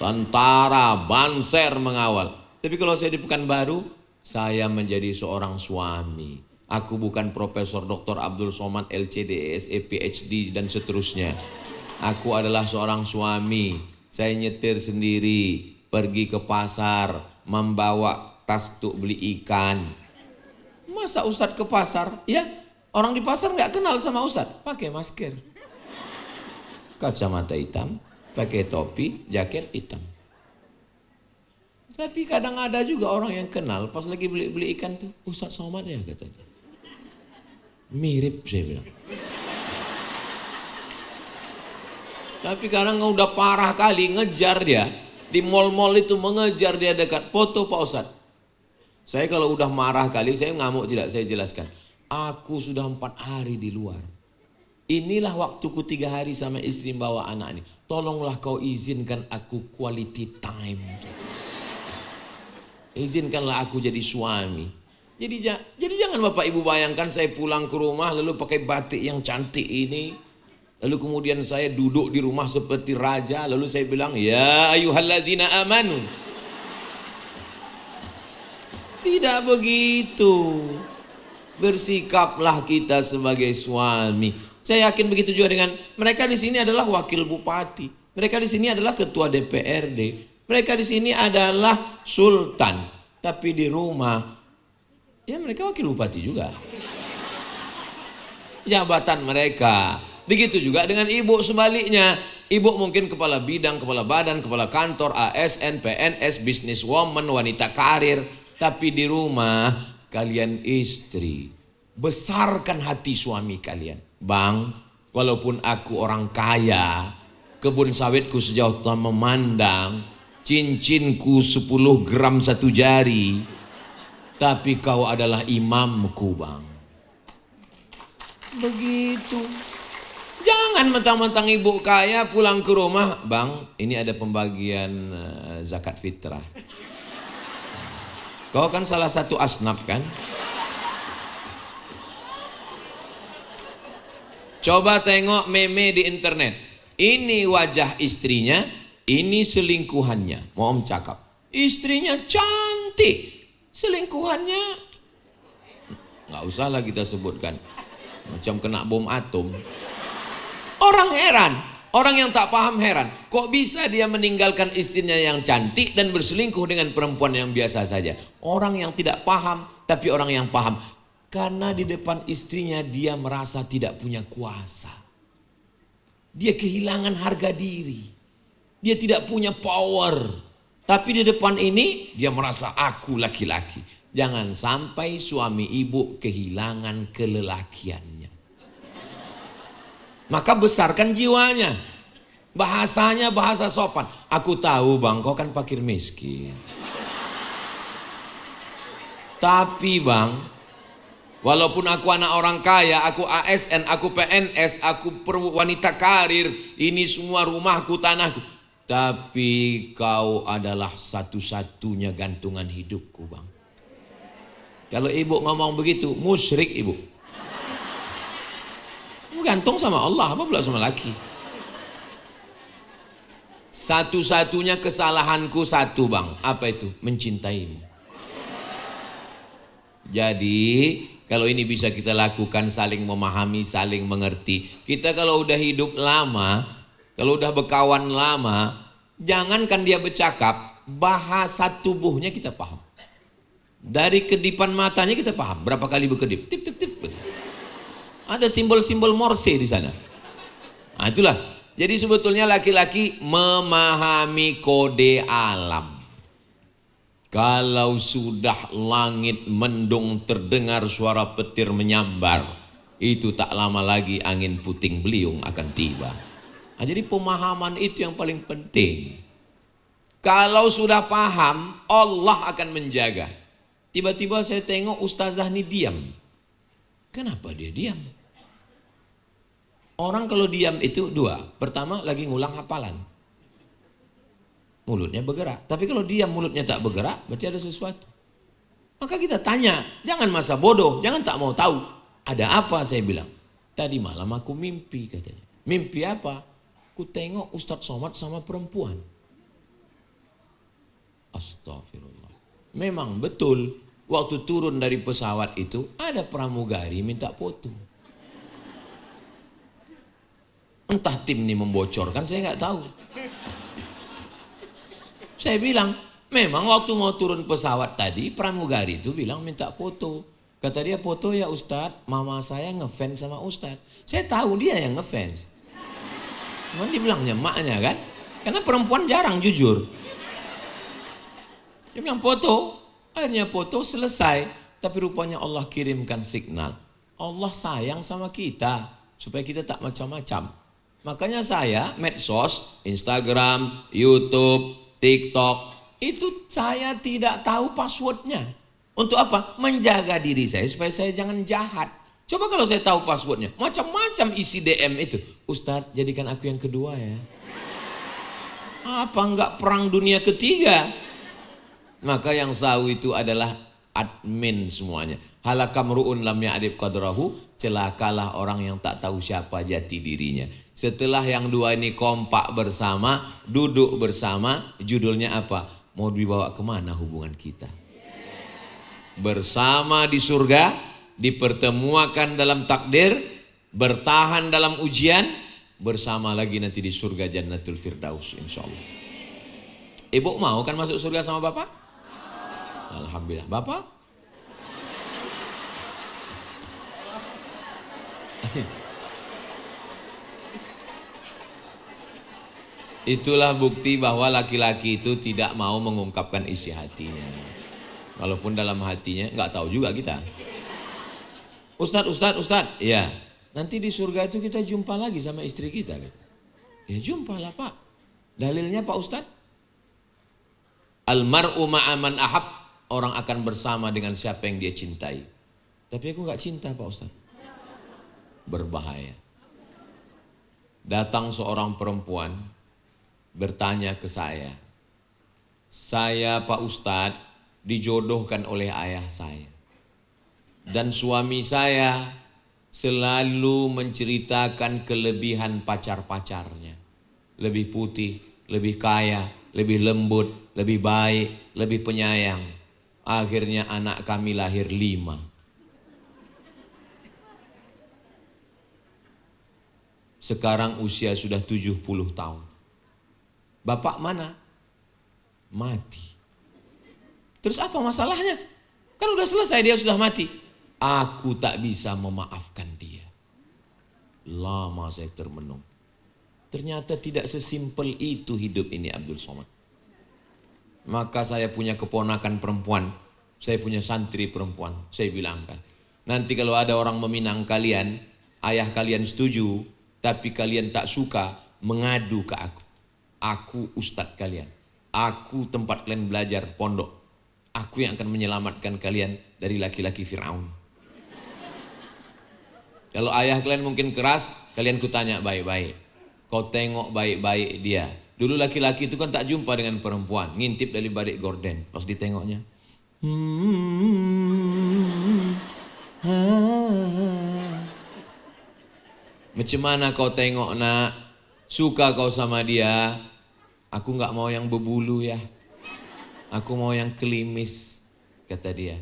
Tentara, banser mengawal. Tapi kalau saya di Pekanbaru, saya menjadi seorang suami. Aku bukan Profesor Dr. Abdul Somad LCD, SE, PhD dan seterusnya. Aku adalah seorang suami. Saya nyetir sendiri, pergi ke pasar, membawa tas untuk beli ikan. Masa Ustadz ke pasar? Ya, orang di pasar nggak kenal sama Ustadz. Pakai masker, kacamata hitam, pakai topi, jaket hitam. Tapi kadang ada juga orang yang kenal, pas lagi beli ikan tuh, Ustadz Somad ya katanya. Mirip saya bilang. Tapi kadang udah parah kali, ngejar dia. Di mall-mall itu mengejar dia dekat, foto Pak Ustadz. Saya kalau udah marah kali, saya ngamuk tidak, saya jelaskan. Aku sudah 4 hari di luar. Inilah waktuku 3 hari sama istri bawa anak ini. Tolonglah kau izinkan aku quality time. Izinkanlah aku jadi suami. Jadi jangan Bapak Ibu bayangkan saya pulang ke rumah lalu pakai batik yang cantik ini. Lalu kemudian saya duduk di rumah seperti raja. Lalu saya bilang, ya ayyuhallazina amanu. Tidak begitu. Bersikaplah kita sebagai suami. Saya yakin begitu juga dengan mereka di sini adalah wakil bupati. Mereka di sini adalah ketua DPRD. Mereka di sini adalah sultan. Tapi di rumah, ya mereka wakil bupati juga. Jabatan mereka. Begitu juga dengan ibu sebaliknya. Ibu mungkin kepala bidang, kepala badan, kepala kantor, ASN, PNS, businesswoman, wanita karir. Tapi di rumah, kalian istri. Besarkan hati suami kalian. Bang, walaupun aku orang kaya, kebun sawitku sejauh tak memandang, cincinku 10 gram 1 jari, tapi kau adalah imamku bang. Begitu. Jangan mentang-mentang ibu kaya pulang ke rumah, bang ini ada pembagian zakat fitrah. Kau kan salah satu asnaf kan? Coba tengok meme di internet. Ini wajah istrinya, ini selingkuhannya. Mau om cakap. Istrinya cantik, selingkuhannya nggak usah lah kita sebutkan. Macam kena bom atom. Orang heran, orang yang tak paham heran. Kok bisa dia meninggalkan istrinya yang cantik dan berselingkuh dengan perempuan yang biasa saja. Orang yang tidak paham, tapi orang yang paham. Karena di depan istrinya dia merasa tidak punya kuasa. Dia kehilangan harga diri. Dia tidak punya power. Tapi di depan ini dia merasa aku laki-laki. Jangan sampai suami ibu kehilangan kelelakiannya. Maka besarkan jiwanya. Bahasanya bahasa sopan. Aku tahu bang, kau kan fakir miskin. Tapi bang, walaupun aku anak orang kaya, aku ASN, aku PNS, aku wanita karir, ini semua rumahku, tanahku. Tapi kau adalah satu-satunya gantungan hidupku bang. Kalau ibu ngomong begitu, musyrik ibu. Gantung sama Allah, apa pula sama laki. Satu-satunya kesalahanku satu bang, apa itu? Mencintaimu. Jadi kalau ini bisa kita lakukan, saling memahami, saling mengerti. Kita kalau udah hidup lama, kalau udah berkawan lama, jangankan dia bercakap, bahasa tubuhnya kita paham. Dari kedipan matanya kita paham, berapa kali berkedip, tip tip tip. Ada simbol-simbol Morse di sana. Nah itulah. Jadi sebetulnya laki-laki memahami kode alam. Kalau sudah langit mendung terdengar suara petir menyambar, itu tak lama lagi angin puting beliung akan tiba. Nah, jadi pemahaman itu yang paling penting. Kalau sudah paham, Allah akan menjaga. Tiba-tiba saya tengok ustazah ini diam. Kenapa dia diam? Orang kalau diam itu dua. Pertama lagi ngulang hafalan. Mulutnya bergerak. Tapi kalau diam mulutnya tak bergerak, berarti ada sesuatu. Maka kita tanya, jangan masa bodoh, jangan tak mau tahu. Ada apa saya bilang? Tadi malam aku mimpi katanya. Mimpi apa? Ku tengok Ustadz Somad sama perempuan. Astagfirullah. Memang betul, waktu turun dari pesawat itu ada pramugari minta foto. Entah tim ini membocorkan, saya nggak tahu. Saya bilang, memang waktu mau turun pesawat tadi, pramugari itu bilang minta foto. Kata dia, foto ya Ustadz, mama saya ngefans sama Ustadz. Saya tahu dia yang ngefans. Cuman dibilangnya maknya kan, karena perempuan jarang jujur. Dia bilang foto, akhirnya foto selesai. Tapi rupanya Allah kirimkan signal. Allah sayang sama kita, supaya kita tak macam-macam. Makanya saya medsos, Instagram, YouTube, TikTok, itu saya tidak tahu passwordnya. Untuk apa? Menjaga diri saya supaya saya jangan jahat. Coba kalau saya tahu passwordnya, macam-macam isi DM itu. Ustadz, jadikan aku yang kedua ya. Apa enggak perang dunia ketiga? Maka yang tahu itu adalah admin semuanya. Halakam ru'un lam ya'rif qadrahu, celakalah orang yang tak tahu siapa jati dirinya. Setelah yang dua ini kompak bersama, duduk bersama, judulnya apa? Mau dibawa kemana hubungan kita? Bersama di surga, dipertemukan dalam takdir, bertahan dalam ujian, bersama lagi nanti di surga Jannatul Firdaus insyaallah. Ibu mau kan masuk surga sama bapak? Alhamdulillah. Bapak? Itulah bukti bahwa laki-laki itu tidak mau mengungkapkan isi hatinya. Walaupun dalam hatinya nggak tahu juga kita. Ustadz, ya. Nanti di surga itu kita jumpa lagi sama istri kita kan? Ya jumpalah Pak. Dalilnya Pak Ustadz? Almar'u ma'aman ahab, orang akan bersama dengan siapa yang dia cintai. Tapi aku nggak cinta Pak Ustadz. Berbahaya. Datang seorang perempuan bertanya ke saya Pak Ustadz dijodohkan oleh ayah saya dan suami saya selalu menceritakan kelebihan pacar-pacarnya. Lebih putih, lebih kaya, lebih lembut, lebih baik, lebih penyayang. Akhirnya anak kami lahir 5. Sekarang usia sudah 70 tahun. Bapak mana? Mati. Terus apa masalahnya? Kan udah selesai, dia sudah mati. Aku tak bisa memaafkan dia. Lama saya termenung. Ternyata tidak sesimpel itu hidup ini Abdul Somad. Maka saya punya keponakan perempuan, saya punya santri perempuan, saya bilangkan, nanti kalau ada orang meminang kalian, ayah kalian setuju, tapi kalian tak suka, mengadu ke aku. Aku ustadz kalian, aku tempat kalian belajar pondok, aku yang akan menyelamatkan kalian dari laki-laki Fir'aun. Kalau ayah kalian mungkin keras, kalian kutanya baik-baik. Kau tengok baik-baik dia. Dulu laki-laki itu kan tak jumpa dengan perempuan, ngintip dari balik gorden. Pas ditengoknya, macam mana kau tengok nak? Suka kau sama dia? Aku nggak mau yang berbulu ya. Aku mau yang kelimis, kata dia.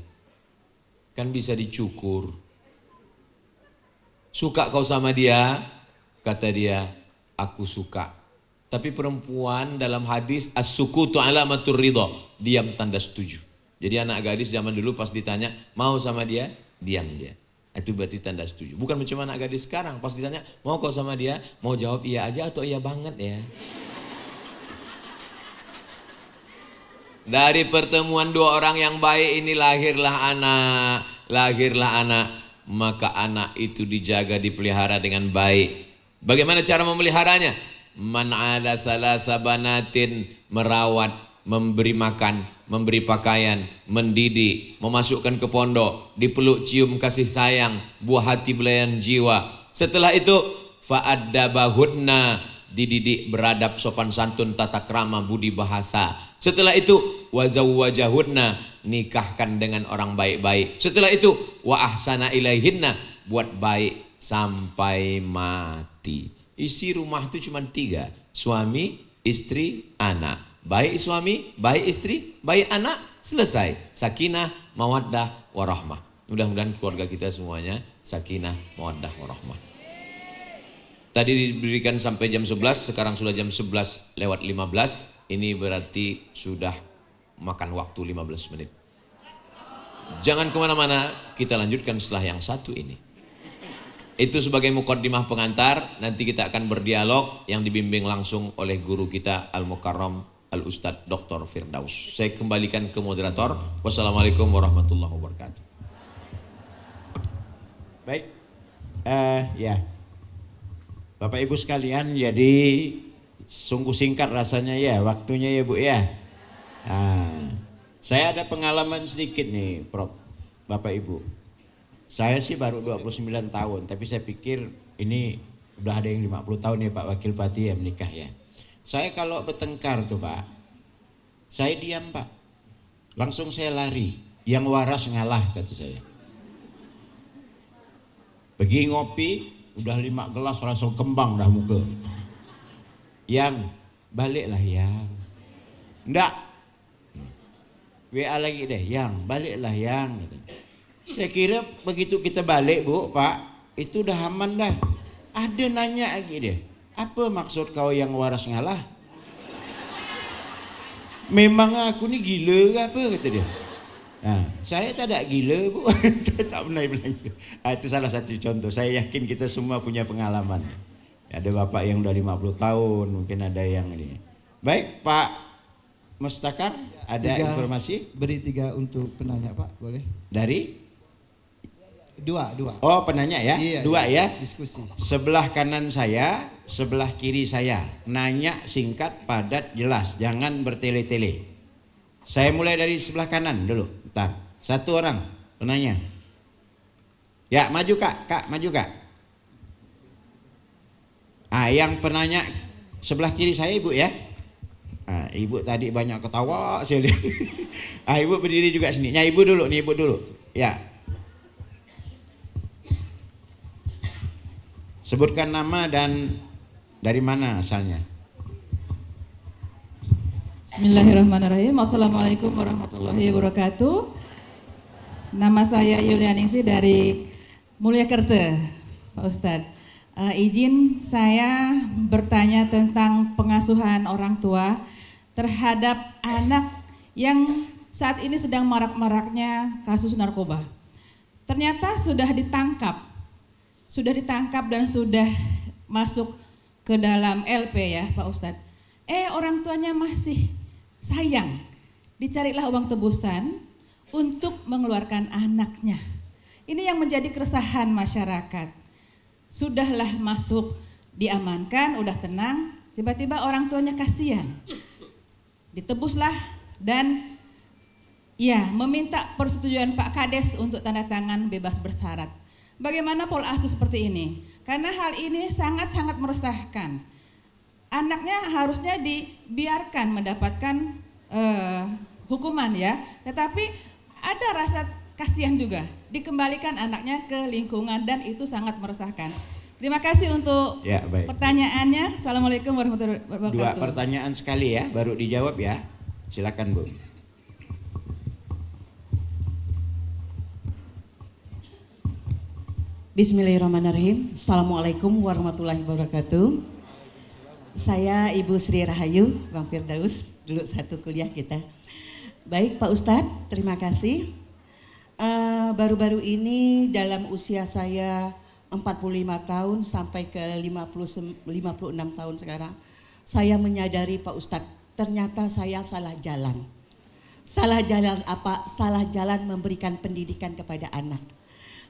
Kan bisa dicukur. Suka kau sama dia? Kata dia, aku suka. Tapi perempuan dalam hadis as-sukutu alamatur ridha, diam tanda setuju. Jadi anak gadis zaman dulu pas ditanya mau sama dia, diam dia. Itu berarti tanda setuju. Bukan macam anak gadis sekarang, pas ditanya mau kau sama dia, mau jawab iya aja atau iya banget ya. Dari pertemuan 2 orang yang baik ini lahirlah anak. Maka anak itu dijaga, dipelihara dengan baik. Bagaimana cara memeliharanya? Man ala thalatha banatin, merawat, memberi makan, memberi pakaian, mendidik, memasukkan ke pondok, dipeluk cium kasih sayang, buah hati belayan jiwa. Setelah itu fa'addabahunna, dididik beradab sopan santun tata krama budi bahasa. Setelah itu wazawwajahunna, nikahkan dengan orang baik-baik. Setelah itu wa ahsana ilaihinna, buat baik sampai mati. Isi rumah itu cuma 3, suami, istri, anak. Baik suami, baik istri, baik anak, selesai. Sakinah, mawaddah, warahmah. Mudah-mudahan keluarga kita semuanya sakinah, mawaddah, warahmah. Tadi diberikan sampai jam 11, sekarang sudah jam 11 lewat 15. Ini berarti sudah makan waktu 15 menit. Jangan kemana-mana, kita lanjutkan setelah yang satu ini. Itu sebagai muqaddimah pengantar. Nanti kita akan berdialog yang dibimbing langsung oleh guru kita Al-Mukarram Al-Ustadz Dr. Firdaus. Saya kembalikan ke moderator. Wassalamualaikum warahmatullahi wabarakatuh. Baik, ya Bapak Ibu sekalian, jadi sungguh singkat rasanya ya waktunya ya Bu ya. Saya ada pengalaman sedikit nih Prof, Bapak Ibu. Saya sih baru 29 tahun, tapi saya pikir ini udah ada yang 50 tahun ya Pak Wakil Bupati ya menikah ya. Saya kalau bertengkar tuh Pak, saya diam Pak. Langsung saya lari, yang waras ngalah kata saya. Pergi ngopi, udah 5 gelas langsung kembang dah muka. Yang, baliklah yang. Enggak. WA lagi deh, yang, baliklah yang. Saya kira begitu kita balik Bu, Pak, itu udah aman dah. Ada nanya lagi deh, apa maksud kau yang waras ngalah? Memang aku ni gila ke apa kata dia. Nah, saya tak ada gila Bu. Saya tak pernah bilang. Itu salah satu contoh. Saya yakin kita semua punya pengalaman. Ada bapak yang udah 50 tahun, mungkin ada yang ini. Baik Pak Mustakar, ada informasi? Beri 3 untuk penanya Pak, boleh? Dari? 2. Oh penanya ya? Iya, 2 ya? Diskusi. Sebelah kanan saya, sebelah kiri saya. Nanya singkat, padat, jelas. Jangan bertele-tele. Saya mulai dari sebelah kanan dulu. Bentar. 1 orang penanya. Ya maju Kak, maju Kak. Yang penanya sebelah kiri saya Ibu ya. Ibu tadi banyak ketawa saya lihat. Ibu berdiri juga sini. Ibu dulu nih, Ibu dulu. Ya. Sebutkan nama dan dari mana asalnya. Bismillahirrahmanirrahim. Assalamualaikum warahmatullahi wabarakatuh. Nama saya Yulianingsih dari Mulyakerta, Pak Ustadz. Izin saya bertanya tentang pengasuhan orang tua terhadap anak yang saat ini sedang marak-maraknya kasus narkoba. Ternyata sudah ditangkap dan sudah masuk ke dalam LP ya Pak Ustadz. Orang tuanya masih sayang, dicarilah uang tebusan untuk mengeluarkan anaknya. Ini yang menjadi keresahan masyarakat. Sudahlah masuk, diamankan, udah tenang, tiba-tiba orang tuanya kasihan. Ditebuslah dan ya meminta persetujuan Pak Kades untuk tanda tangan bebas bersyarat. Bagaimana pola asuh seperti ini? Karena hal ini sangat-sangat meresahkan. Anaknya harusnya dibiarkan mendapatkan hukuman ya, tetapi ada rasa kasihan juga, dikembalikan anaknya ke lingkungan dan itu sangat meresahkan. Terima kasih untuk pertanyaannya. Assalamualaikum warahmatullahi wabarakatuh. 2 pertanyaan sekali ya, baru dijawab ya. Silakan Bu. Bismillahirrahmanirrahim. Assalamualaikum warahmatullahi wabarakatuh. Saya Ibu Sri Rahayu, Bang Firdaus, dulu satu kuliah kita. Baik Pak Ustadz, terima kasih. Baru-baru ini dalam usia saya 45 tahun sampai ke 56 tahun sekarang, saya menyadari Pak Ustadz, ternyata saya salah jalan. Salah jalan apa? Salah jalan memberikan pendidikan kepada anak.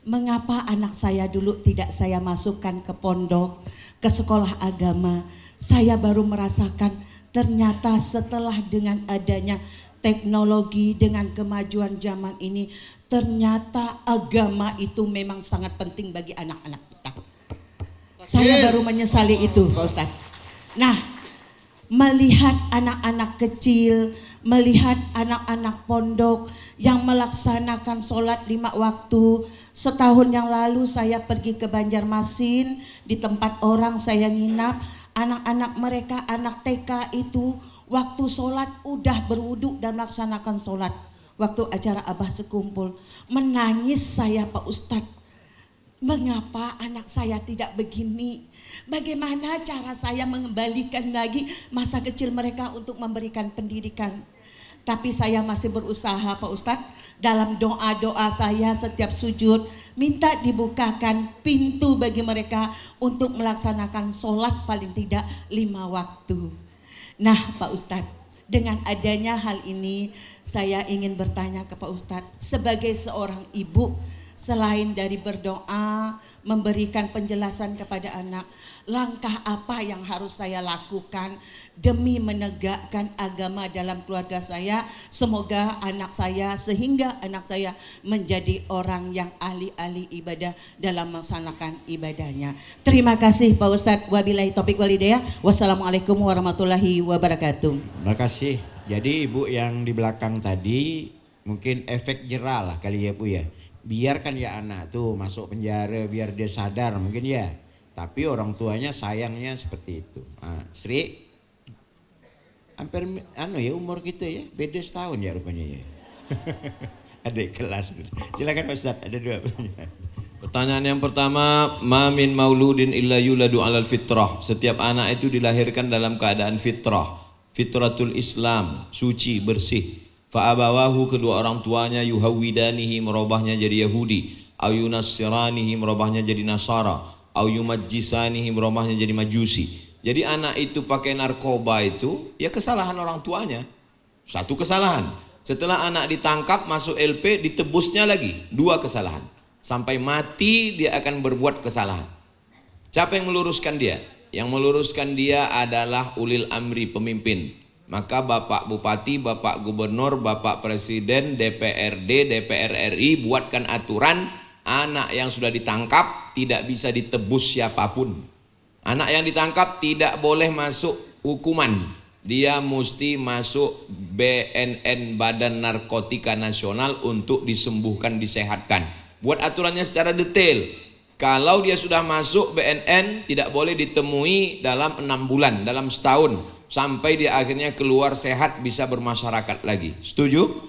Mengapa anak saya dulu tidak saya masukkan ke pondok, ke sekolah agama? Saya baru merasakan ternyata setelah dengan adanya teknologi, dengan kemajuan zaman ini, ternyata agama itu memang sangat penting bagi anak-anak kita. Saya baru menyesali itu Pak Ustadz. Nah, melihat anak-anak kecil, melihat anak-anak pondok yang melaksanakan sholat 5 waktu. Setahun yang lalu saya pergi ke Banjarmasin, di tempat orang saya nginap. Anak-anak mereka, anak TK itu waktu sholat udah berwudu dan melaksanakan sholat. Waktu acara Abah Sekumpul, menangis saya Pak Ustadz. Mengapa anak saya tidak begini? Bagaimana cara saya mengembalikan lagi masa kecil mereka untuk memberikan pendidikan? Tapi saya masih berusaha Pak Ustadz. Dalam doa-doa saya setiap sujud, minta dibukakan pintu bagi mereka untuk melaksanakan sholat paling tidak 5 waktu. Nah Pak Ustadz, dengan adanya hal ini saya ingin bertanya ke Pak Ustadz, sebagai seorang ibu, selain dari berdoa, memberikan penjelasan kepada anak, langkah apa yang harus saya lakukan demi menegakkan agama dalam keluarga saya, semoga anak saya, sehingga anak saya menjadi orang yang ahli-ahli ibadah dalam melaksanakan ibadahnya. Terima kasih Pak Ustadz. Wabillahi taufiq wal hidayah. Wassalamualaikum warahmatullahi wabarakatuh. Terima kasih. Jadi Ibu yang di belakang tadi mungkin efek jerah lah kali ya Bu ya. Biarkan ya anak tuh masuk penjara biar dia sadar mungkin ya. Tapi orang tuanya sayangnya seperti itu. Sri, hampir ya umur kita ya, beda setahun ya rupanya ya. Adik kelas. Silakan Ustaz, ada 2 pertanyaan. Pertanyaan yang pertama, ma min mauludin illa yuladu alal fitrah. Setiap anak itu dilahirkan dalam keadaan fitrah. Fitratul Islam, suci, bersih. Fa'abawahu, kedua orang tuanya, yuhawidanihi, merubahnya jadi Yahudi, au yunassiranihi, merubahnya jadi Nasara, au yumajjisanihi, merubahnya jadi Majusi. Jadi anak itu pakai narkoba itu ya kesalahan orang tuanya. Satu kesalahan. Setelah anak ditangkap masuk LP, ditebusnya lagi 2 kesalahan. Sampai mati dia akan berbuat kesalahan. Siapa yang meluruskan dia? Yang meluruskan dia adalah ulil amri, pemimpin. Maka Bapak Bupati, Bapak Gubernur, Bapak Presiden, DPRD, DPR RI buatkan aturan anak yang sudah ditangkap tidak bisa ditebus siapapun. Anak yang ditangkap tidak boleh masuk hukuman. Dia mesti masuk BNN, Badan Narkotika Nasional, untuk disembuhkan, disehatkan. Buat aturannya secara detail. Kalau dia sudah masuk BNN tidak boleh ditemui dalam 6 bulan, dalam setahun, sampai dia akhirnya keluar sehat bisa bermasyarakat lagi. Setuju?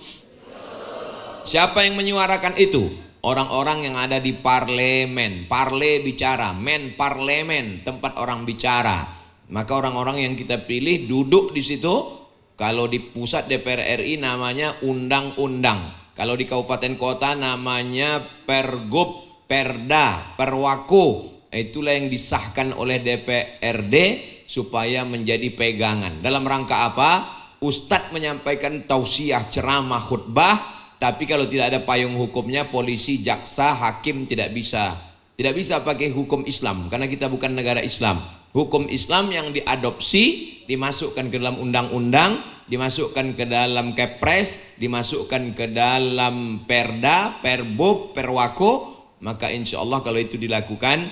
Siapa yang menyuarakan itu? Orang-orang yang ada di parlemen. Parle bicara, men parlemen, tempat orang bicara. Maka orang-orang yang kita pilih duduk di situ. Kalau di pusat DPR RI namanya undang-undang. Kalau di kabupaten kota namanya pergub, perda, perwako. Itulah yang disahkan oleh DPRD supaya menjadi pegangan. Dalam rangka apa? Ustadz menyampaikan tausiah, ceramah, khutbah. Tapi kalau tidak ada payung hukumnya, polisi, jaksa, hakim tidak bisa pakai hukum Islam karena kita bukan negara Islam. Hukum Islam yang diadopsi, dimasukkan ke dalam undang-undang, dimasukkan ke dalam kepres, dimasukkan ke dalam perda, perbub, perwako, maka insya Allah kalau itu dilakukan,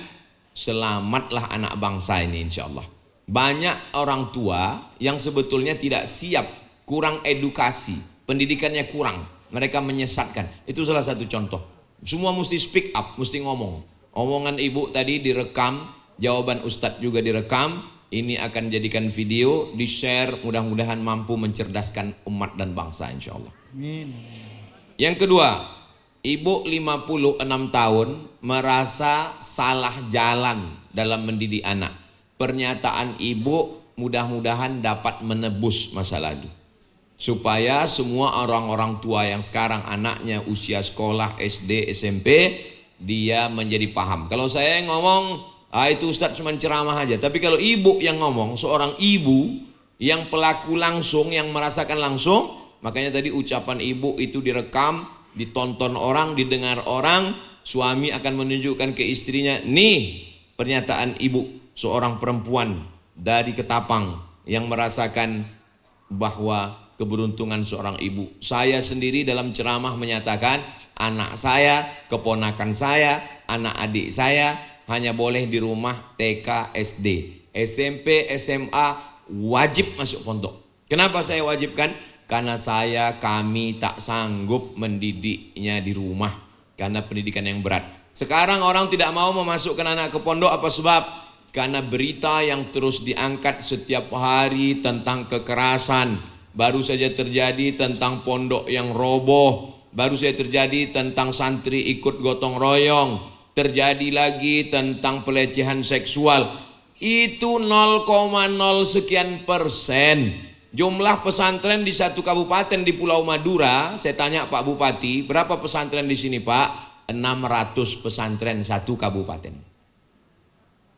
selamatlah anak bangsa ini insya Allah. Banyak orang tua yang sebetulnya tidak siap, kurang edukasi, pendidikannya kurang, mereka menyesatkan. Itu salah satu contoh. Semua mesti speak up, mesti ngomong. Omongan ibu tadi direkam, jawaban ustadz juga direkam. Ini akan jadikan video, di-share, mudah-mudahan mampu mencerdaskan umat dan bangsa insya Allah. Amin. Yang kedua, ibu 56 tahun merasa salah jalan dalam mendidik anak. Pernyataan ibu mudah-mudahan dapat menebus masa lalu. Supaya semua orang-orang tua yang sekarang anaknya usia sekolah SD, SMP, dia menjadi paham. Kalau saya yang ngomong, itu Ustadz cuma ceramah aja. Tapi kalau ibu yang ngomong, seorang ibu yang pelaku langsung, yang merasakan langsung, makanya tadi ucapan ibu itu direkam, ditonton orang, didengar orang, suami akan menunjukkan ke istrinya, nih pernyataan ibu, seorang perempuan dari Ketapang yang merasakan bahwa keberuntungan seorang ibu. Saya sendiri dalam ceramah menyatakan, anak saya, keponakan saya, anak adik saya hanya boleh di rumah TK, SD, SMP, SMA wajib masuk pondok. Kenapa saya wajibkan? Karena kami tak sanggup mendidiknya di rumah karena pendidikan yang berat. Sekarang orang tidak mau memasukkan anak ke pondok, apa sebab? Karena berita yang terus diangkat setiap hari tentang kekerasan. Baru saja terjadi tentang pondok yang roboh, baru saja terjadi tentang santri ikut gotong royong, terjadi lagi tentang pelecehan seksual. Itu 0,0 sekian persen. Jumlah pesantren di satu kabupaten di Pulau Madura, saya tanya Pak Bupati, berapa pesantren di sini Pak? 600 pesantren satu kabupaten.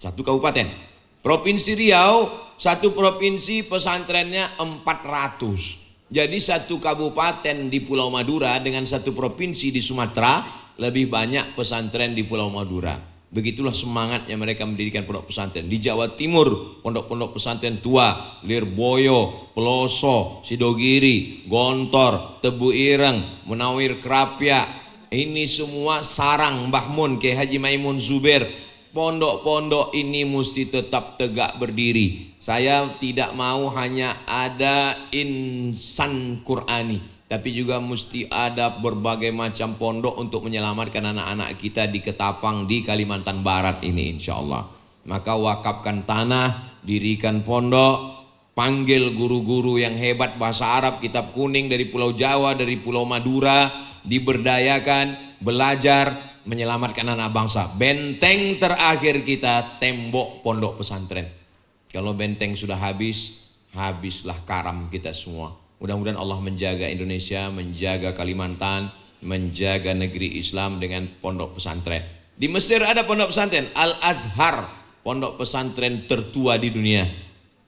Satu kabupaten. Provinsi Riau, satu provinsi pesantrennya 400. Jadi satu kabupaten di Pulau Madura dengan satu provinsi di Sumatera lebih banyak pesantren di Pulau Madura. Begitulah semangatnya mereka mendirikan pondok pesantren. Di Jawa Timur, pondok-pondok pesantren tua, Lirboyo, Peloso, Sidogiri, Gontor, Tebu Ireng, Munawir Krapia. Ini semua sarang Mbah Mun, Kiai Haji Maimun Zubair. Pondok-pondok ini mesti tetap tegak berdiri. Saya tidak mau hanya ada insan Qurani, tapi juga mesti ada berbagai macam pondok untuk menyelamatkan anak-anak kita di Ketapang, di Kalimantan Barat ini insya Allah. Maka wakafkan tanah, dirikan pondok, panggil guru-guru yang hebat bahasa Arab, kitab kuning dari Pulau Jawa, dari Pulau Madura, diberdayakan, belajar, menyelamatkan anak bangsa. Benteng terakhir kita tembok pondok pesantren. Kalau benteng sudah habis, habislah karam kita semua. Mudah-mudahan Allah menjaga Indonesia, menjaga Kalimantan, menjaga negeri Islam dengan pondok pesantren. Di Mesir ada pondok pesantren Al-Azhar, pondok pesantren tertua di dunia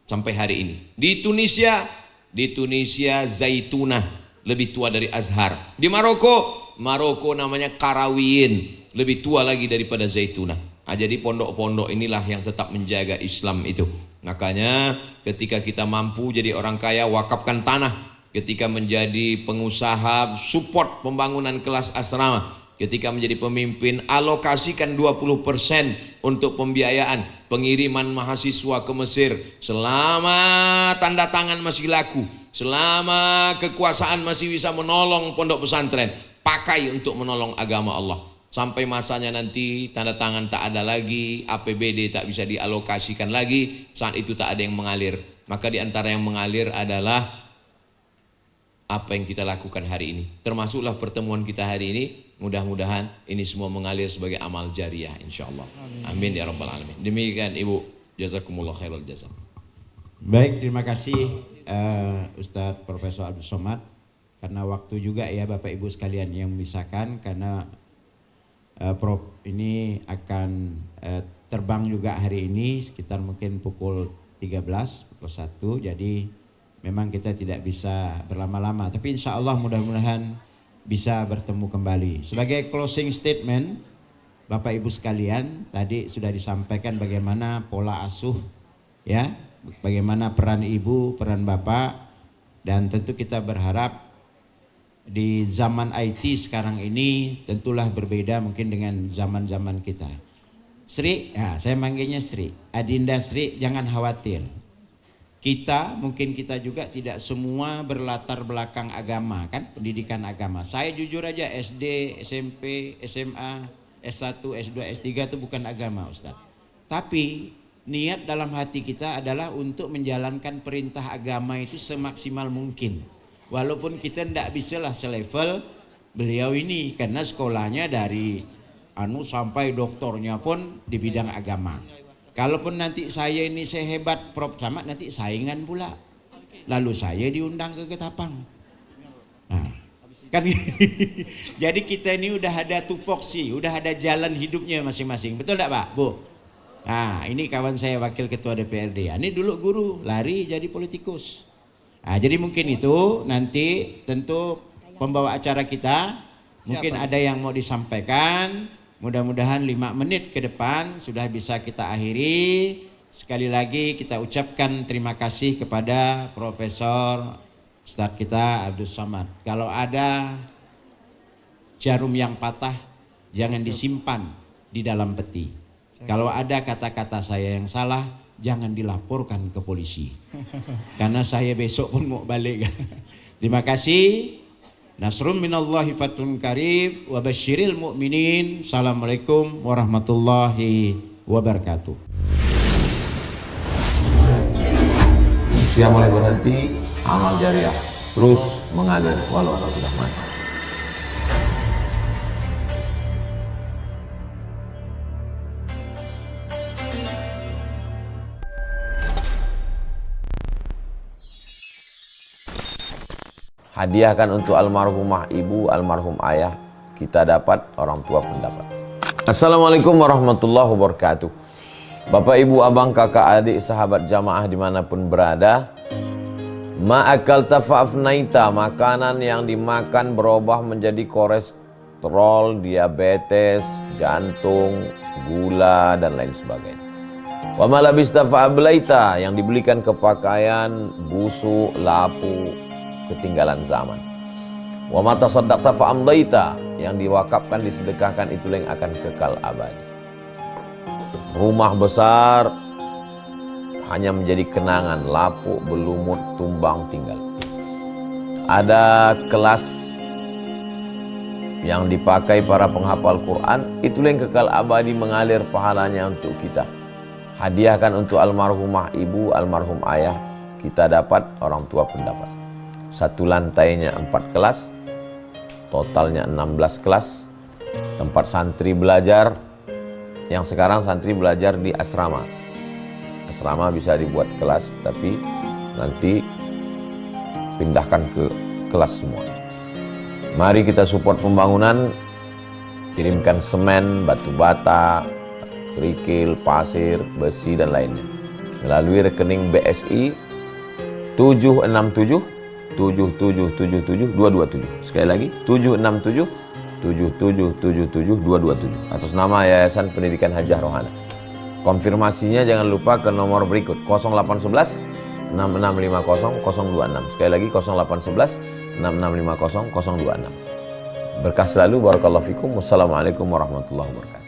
sampai hari ini. Di Tunisia Zaitunah, lebih tua dari Azhar. Di Maroko namanya Karawiyin, lebih tua lagi daripada Zaitunah. Jadi pondok-pondok inilah yang tetap menjaga Islam itu. Makanya ketika kita mampu jadi orang kaya, wakafkan tanah. Ketika menjadi pengusaha, support pembangunan kelas asrama. Ketika menjadi pemimpin, alokasikan 20% untuk pembiayaan pengiriman mahasiswa ke Mesir. Selama tanda tangan masih laku, selama kekuasaan masih bisa menolong pondok pesantren, pakai untuk menolong agama Allah. Sampai masanya nanti tanda tangan tak ada lagi, APBD tak bisa dialokasikan lagi, saat itu tak ada yang mengalir. Maka di antara yang mengalir adalah apa yang kita lakukan hari ini. Termasuklah pertemuan kita hari ini. Mudah-mudahan ini semua mengalir sebagai amal jariah insyaallah. Amin ya rabbal alamin. Demikian Ibu, jazakumullah khairul jazak. Baik, terima kasih Ustadz Profesor Abdul Somad. Karena waktu juga ya Bapak Ibu sekalian yang memisahkan, karena Prof ini akan terbang juga hari ini sekitar mungkin pukul 13, pukul 1. Jadi memang kita tidak bisa berlama-lama. Tapi insya Allah mudah-mudahan bisa bertemu kembali. Sebagai closing statement, Bapak Ibu sekalian, tadi sudah disampaikan bagaimana pola asuh, ya, bagaimana peran ibu, peran bapak, dan tentu kita berharap di zaman IT sekarang ini tentulah berbeda mungkin dengan zaman-zaman kita. Sri, ya, saya manggilnya Sri, Adinda Sri, jangan khawatir. Mungkin kita juga tidak semua berlatar belakang agama, kan, pendidikan agama. Saya jujur aja SD, SMP, SMA, S1, S2, S3 itu bukan agama, Ustaz. Tapi niat dalam hati kita adalah untuk menjalankan perintah agama itu semaksimal mungkin. Walaupun kita tidak bisa lah selevel beliau ini, karena sekolahnya dari sampai doktornya pun di bidang agama. Kalaupun nanti saya ini sehebat Prof Samad, nanti saingan pula. Lalu saya diundang ke Ketapang. Nah, kan jadi kita ini udah ada tupoksi, udah ada jalan hidupnya masing-masing. Betul enggak Pak? Bu? Nah, ini kawan saya wakil ketua DPRD. Ini dulu guru, lari jadi politikus. Nah, jadi mungkin itu nanti tentu pembawa acara kita mungkin ada yang mau disampaikan. Mudah-mudahan 5 menit ke depan sudah bisa kita akhiri. Sekali lagi kita ucapkan terima kasih kepada Profesor Ustadz kita Abdul Somad. Kalau ada jarum yang patah, jangan disimpan di dalam peti. Kalau ada kata-kata saya yang salah, jangan dilaporkan ke polisi. Karena saya besok pun mau balik. Terima kasih. Nasrun minallahi fathun qarib wa basyiril mu'minin. Assalamualaikum warahmatullahi wabarakatuh. Usia mulai berhenti, amal jariah terus mengalir walau sudah mati. Hadiahkan untuk almarhumah ibu, almarhum ayah, kita dapat, orang tua pun dapat. Assalamualaikum warahmatullahi wabarakatuh. Bapak, ibu, abang, kakak, adik, sahabat jamaah dimanapun berada, ma'akal tafa'afnaita, makanan yang dimakan berubah menjadi kolesterol, diabetes, jantung, gula, dan lain sebagainya. Wa malabista fa'ablaita, yang dibelikan ke pakaian, busuk, lapu, ketinggalan zaman. Wa mata saddaqta fa'amdaita, yang diwakafkan, disedekahkan, itulah yang akan kekal abadi. Rumah besar hanya menjadi kenangan, lapuk, berlumut, tumbang, tinggal. Ada kelas yang dipakai para penghafal Quran, itulah yang kekal abadi, mengalir pahalanya untuk kita. Hadiahkan untuk almarhumah ibu, almarhum ayah, kita dapat, orang tua pun dapat. Satu lantainya 4 kelas, totalnya 16 kelas, tempat santri belajar. Yang sekarang santri belajar di asrama. Asrama bisa dibuat kelas, tapi nanti pindahkan ke kelas semua. Mari kita support pembangunan, kirimkan semen, batu bata, kerikil, pasir, besi, dan lainnya melalui rekening BSI 767 7777227. Sekali lagi 767 7777227 atas nama Yayasan Pendidikan Hajah Rohana. Konfirmasinya jangan lupa ke nomor berikut 0811 6650 026. Sekali lagi 0811 6650 026. Berkah selalu, barakallahu fikum. Wassalamualaikum warahmatullahi wabarakatuh.